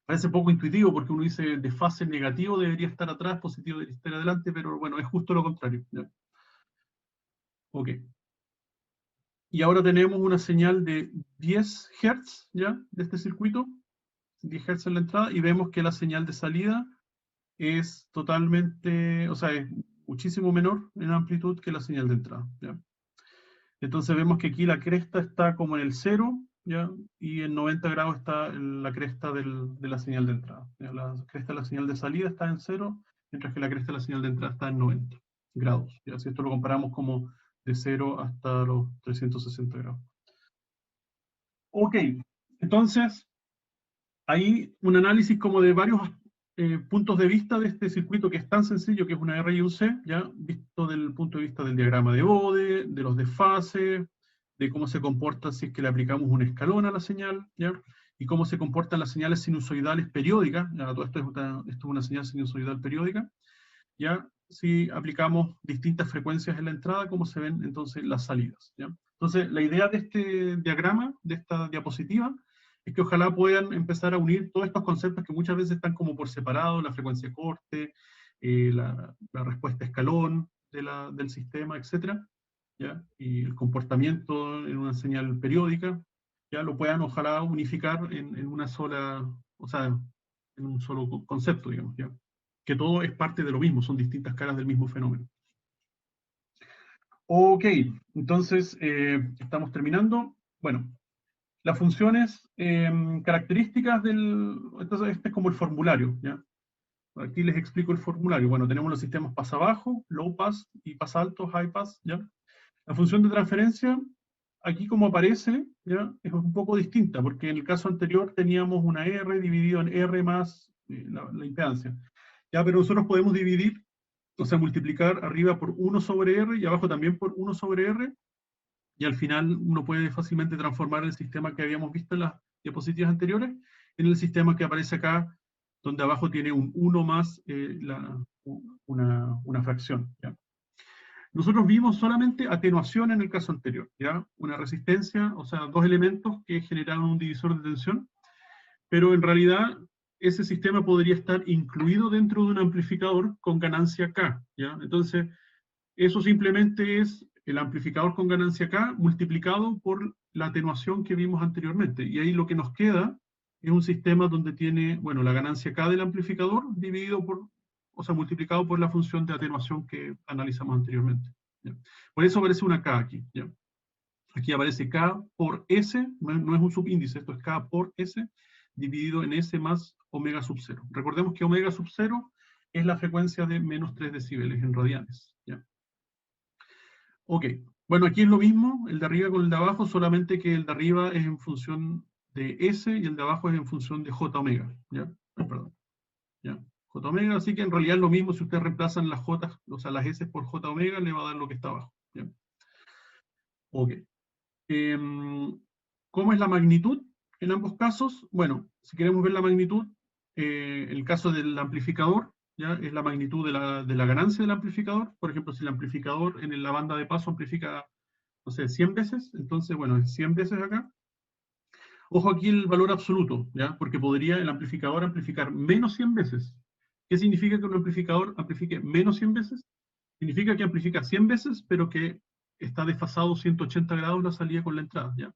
Parece poco intuitivo porque uno dice desfase negativo debería estar atrás, positivo debería estar adelante, pero bueno, es justo lo contrario, ¿ya? Ok. Y ahora tenemos una señal de 10 Hz, ¿ya? De este circuito, 10 Hz en la entrada, y vemos que la señal de salida es totalmente, o sea, es muchísimo menor en amplitud que la señal de entrada, ¿ya? Entonces vemos que aquí la cresta está como en el 0, ¿ya? Y en 90 grados está la cresta de la señal de entrada, ¿ya? La cresta de la señal de salida está en 0, mientras que la cresta de la señal de entrada está en 90 grados, ¿ya? Si esto lo comparamos como de 0 hasta los 360 grados. Ok, entonces hay un análisis como de varios puntos de vista de este circuito que es tan sencillo, que es una R y un C, ya visto del punto de vista del diagrama de bode, de los desfases, de cómo se comporta si es que le aplicamos un escalón a la señal, ¿ya? Y cómo se comportan las señales sinusoidales periódicas, ¿ya? Todo esto es una señal sinusoidal periódica, ¿ya? Si aplicamos distintas frecuencias en la entrada, cómo se ven entonces las salidas, ¿ya? Entonces, la idea de este diagrama, de esta diapositiva, es que ojalá puedan empezar a unir todos estos conceptos que muchas veces están como por separado, la frecuencia corte, la respuesta escalón del sistema, etc., ¿ya? Y el comportamiento en una señal periódica, ya lo puedan ojalá unificar en una sola, o sea, en un solo concepto, digamos, ¿ya? Que todo es parte de lo mismo, son distintas caras del mismo fenómeno. Ok, entonces estamos terminando. Bueno, las funciones características entonces este es como el formulario, ¿ya? Aquí les explico el formulario. Bueno, tenemos los sistemas pass bajo, low pass y pass alto, high pass, ¿ya? La función de transferencia, aquí como aparece, ¿ya? Es un poco distinta, porque en el caso anterior teníamos una R dividido en R más la impedancia. Ya, pero nosotros podemos dividir, o sea, multiplicar arriba por 1 sobre R y abajo también por 1 sobre R, y al final uno puede fácilmente transformar el sistema que habíamos visto en las diapositivas anteriores en el sistema que aparece acá, donde abajo tiene un 1 más una fracción, ¿ya? Nosotros vimos solamente atenuación en el caso anterior, ¿ya? Una resistencia, o sea, dos elementos que generaron un divisor de tensión, pero en realidad ese sistema podría estar incluido dentro de un amplificador con ganancia K, ¿ya? Entonces, eso simplemente es el amplificador con ganancia K multiplicado por la atenuación que vimos anteriormente. Y ahí lo que nos queda es un sistema donde tiene, bueno, la ganancia K del amplificador dividido por, o sea, multiplicado por la función de atenuación que analizamos anteriormente, ¿ya? Por eso aparece una K aquí, ¿ya? Aquí aparece K por S, no es un subíndice, esto es K por S, dividido en S más omega sub 0. Recordemos que omega sub 0 es la frecuencia de menos 3 decibeles en radianes. ¿Ya? Ok, bueno, aquí es lo mismo, el de arriba con el de abajo, solamente que el de arriba es en función de S y el de abajo es en función de J omega. ¿Ya? Perdón. ¿Ya? J omega, así que en realidad es lo mismo si ustedes reemplazan las J, o sea, las S por J omega, le va a dar lo que está abajo. ¿Ya? Ok. ¿Cómo es la magnitud en ambos casos? Bueno, si queremos ver la magnitud, el caso del amplificador, ¿ya? Es la magnitud de la ganancia del amplificador. Por ejemplo, si el amplificador en la banda de paso amplifica, no sé, 100 veces, entonces, bueno, es 100 veces acá. Ojo aquí el valor absoluto, ¿ya? Porque podría el amplificador amplificar menos 100 veces. ¿Qué significa que un amplificador amplifique menos 100 veces? Significa que amplifica 100 veces, pero que está desfasado 180 grados la salida con la entrada, ¿ya?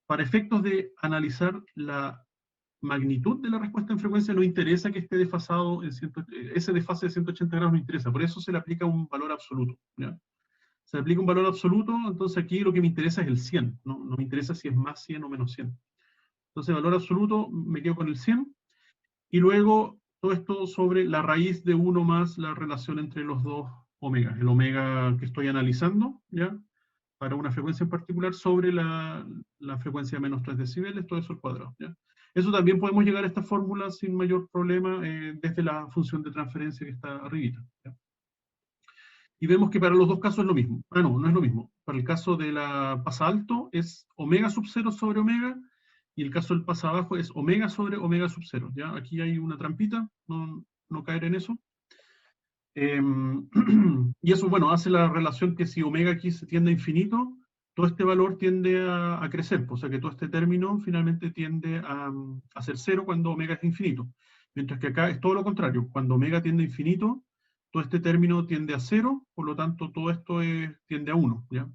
Para efectos de analizar la magnitud de la respuesta en frecuencia, no interesa que esté desfasado, ese desfase de 180 grados no interesa, por eso se le aplica un valor absoluto, ¿ya? Se le aplica un valor absoluto, entonces aquí lo que me interesa es el 100, no me interesa si es más 100 o menos 100. Entonces, valor absoluto, me quedo con el 100, y luego todo esto sobre la raíz de 1 más la relación entre los dos omegas, el omega que estoy analizando, ¿ya? Para una frecuencia en particular sobre la frecuencia de menos 3 decibeles, todo eso al cuadrado, ¿ya? Eso también podemos llegar a esta fórmula sin mayor problema desde la función de transferencia que está arribita, ¿ya? Y vemos que para los dos casos es lo mismo. Ah, no, no es lo mismo. Para el caso de la pasa alto es omega sub 0 sobre omega, y el caso del pasa abajo es omega sobre omega sub 0, ¿ya? Aquí hay una trampita, no caer en eso. Y eso, bueno, hace la relación que si omega aquí se tiende a infinito, todo este valor tiende a crecer, o sea que todo este término finalmente tiende a ser cero cuando omega es infinito. Mientras que acá es todo lo contrario, cuando omega tiende a infinito, todo este término tiende a cero, por lo tanto todo esto tiende a 1, ¿ya?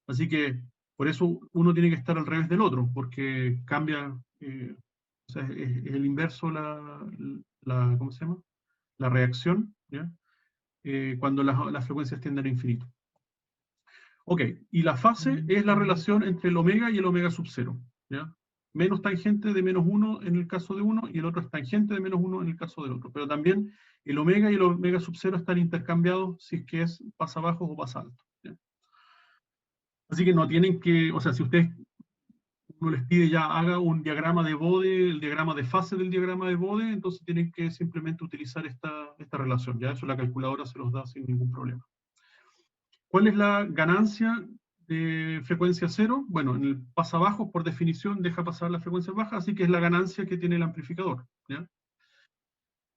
Así que por eso uno tiene que estar al revés del otro, porque cambia, o sea, es el inverso ¿cómo se llama? La reacción, ¿ya? Cuando las frecuencias tienden a infinito. Ok, y la fase es la relación entre el omega y el omega sub 0, ¿ya? Menos tangente de menos 1 en el caso de uno, y el otro es tangente de menos 1 en el caso del otro. Pero también el omega y el omega sub 0 están intercambiados si es que es pasa abajo o pasa alto, ¿ya? Así que no tienen que, o sea, si ustedes uno les pide ya haga un diagrama de Bode, el diagrama de fase del diagrama de Bode, entonces tienen que simplemente utilizar esta relación, ya eso la calculadora se los da sin ningún problema. ¿Cuál es la ganancia de frecuencia cero? Bueno, en el pasabajo, por definición, deja pasar la frecuencia baja, así que es la ganancia que tiene el amplificador, ¿ya?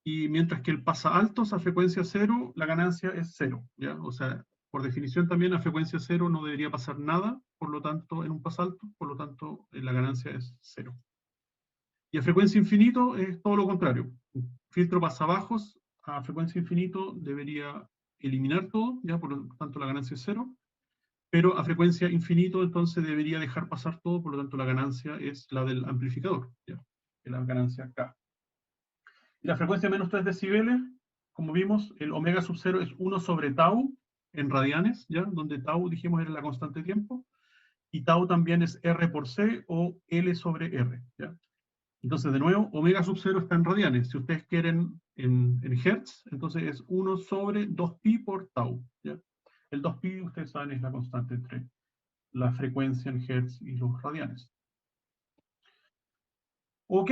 Y mientras que el pasa altos a frecuencia cero, la ganancia es cero, ¿ya? O sea, por definición también a frecuencia cero no debería pasar nada, por lo tanto, en un pasa alto, por lo tanto, la ganancia es cero. Y a frecuencia infinito es todo lo contrario. Un filtro pasabajos a frecuencia infinito debería eliminar todo, ¿ya? Por lo tanto la ganancia es cero. Pero a frecuencia infinito entonces debería dejar pasar todo, por lo tanto la ganancia es la del amplificador, ¿ya? Que es la ganancia K. Y la frecuencia menos 3 decibeles, como vimos, el omega sub 0 es 1 sobre tau en radianes, ¿ya? Donde tau, dijimos, era la constante de tiempo, y tau también es R por C o L sobre R, ¿ya? Entonces, de nuevo, omega sub 0 está en radianes. Si ustedes quieren en hertz, entonces es 1 sobre 2pi por tau, ¿ya? El 2pi, ustedes saben, es la constante entre la frecuencia en hertz y los radianes. Ok,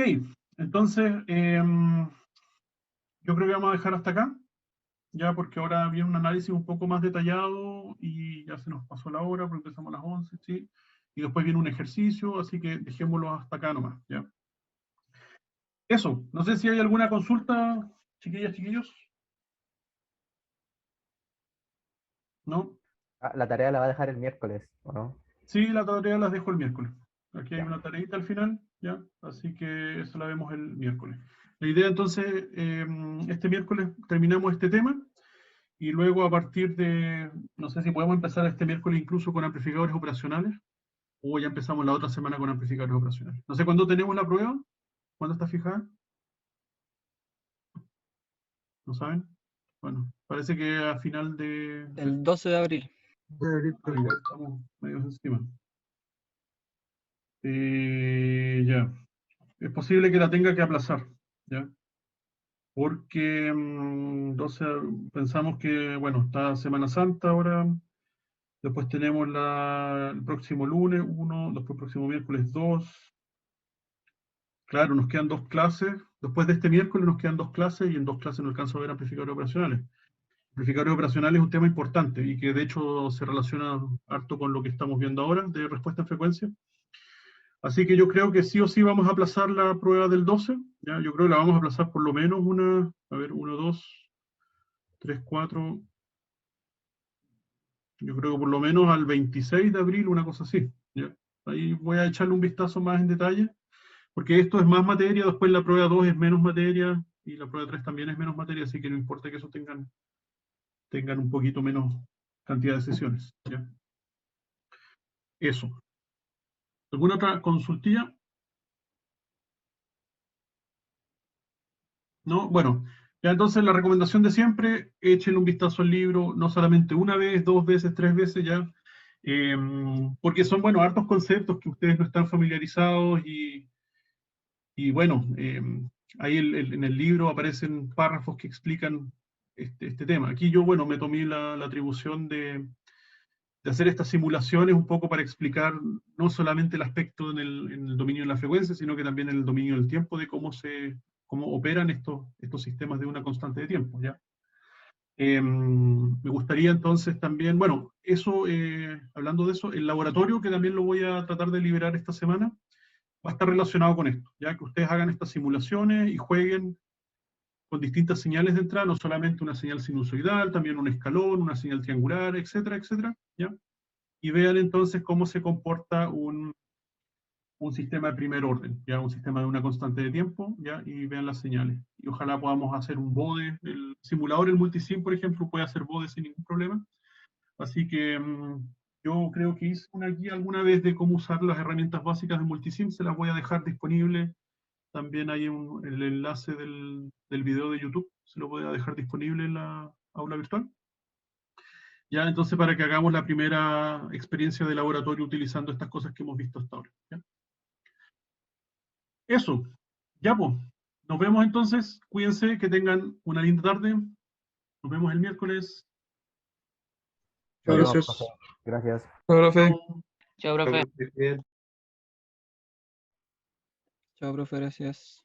entonces yo creo que vamos a dejar hasta acá, ya porque ahora viene un análisis un poco más detallado y ya se nos pasó la hora porque empezamos a las 11, ¿sí? Y después viene un ejercicio, así que dejémoslo hasta acá nomás, ¿ya? Eso, no sé si hay alguna consulta, chiquillas, chiquillos. ¿No? Ah, la tarea la va a dejar el miércoles, ¿o no? Sí, la tarea las dejo el miércoles. Aquí hay Ya. una tareita al final, ¿ya? Así que eso la vemos el miércoles. La idea entonces, este miércoles terminamos este tema y luego a partir de, no sé si podemos empezar este miércoles incluso con amplificadores operacionales o ya empezamos la otra semana con amplificadores operacionales. No sé cuándo tenemos la prueba, cuándo está fijada, ¿no saben? Bueno, parece que a final de... El 12 de abril. igual estamos medio encima. Ya. es posible que la tenga que aplazar, ¿ya? Porque entonces pensamos que, bueno, está Semana Santa ahora, después tenemos el próximo lunes 1, después el próximo miércoles 2. Claro, nos quedan 2 clases. Después de este miércoles nos quedan 2 clases y en 2 clases no alcanzo a ver amplificadores operacionales. Amplificadores operacionales es un tema importante y que de hecho se relaciona harto con lo que estamos viendo ahora de respuesta en frecuencia. Así que yo creo que sí o sí vamos a aplazar la prueba del 12. ¿Ya? Yo creo que la vamos a aplazar por lo menos 1, 2, 3, 4. Yo creo que por lo menos al 26 de abril, una cosa así. ¿Ya? Ahí voy a echarle un vistazo más en detalle, porque esto es más materia, después la prueba 2 es menos materia, y la prueba 3 también es menos materia, así que no importa que eso tengan un poquito menos cantidad de sesiones. ¿Ya? Eso. ¿Alguna otra consultilla? ¿No? Bueno, ya entonces la recomendación de siempre, echen un vistazo al libro, no solamente una vez, 2 veces, 3 veces ya, porque son, bueno, hartos conceptos que ustedes no están familiarizados y bueno, ahí en el libro aparecen párrafos que explican este tema. Aquí yo, bueno, me tomé la atribución de hacer estas simulaciones un poco para explicar no solamente el aspecto en el dominio de la frecuencia, sino que también en el dominio del tiempo, de cómo operan estos sistemas de una constante de tiempo, ¿ya? Me gustaría entonces también, bueno, eso, hablando de eso, el laboratorio, que también lo voy a tratar de liberar esta semana, va a estar relacionado con esto, ya que ustedes hagan estas simulaciones y jueguen con distintas señales de entrada, no solamente una señal sinusoidal, también un escalón, una señal triangular, etcétera, etcétera, ¿ya? Y vean entonces cómo se comporta un sistema de primer orden, ya un sistema de una constante de tiempo, ya, y vean las señales. Y ojalá podamos hacer un bode, el simulador, el multisim, por ejemplo, puede hacer bode sin ningún problema. Así que yo creo que hice una guía alguna vez de cómo usar las herramientas básicas de multisim, se las voy a dejar disponible. También hay el enlace del video de YouTube, se lo voy a dejar disponible en la aula virtual. Ya, entonces para que hagamos la primera experiencia de laboratorio utilizando estas cosas que hemos visto hasta ahora. ¿Ya? Eso, ya pues. Nos vemos entonces, cuídense, que tengan una linda tarde. Nos vemos el miércoles. Nos vemos, Gracias. profe. Gracias. Chao, profe. Chao. Chao, profe. Bien. Chao, profe, gracias.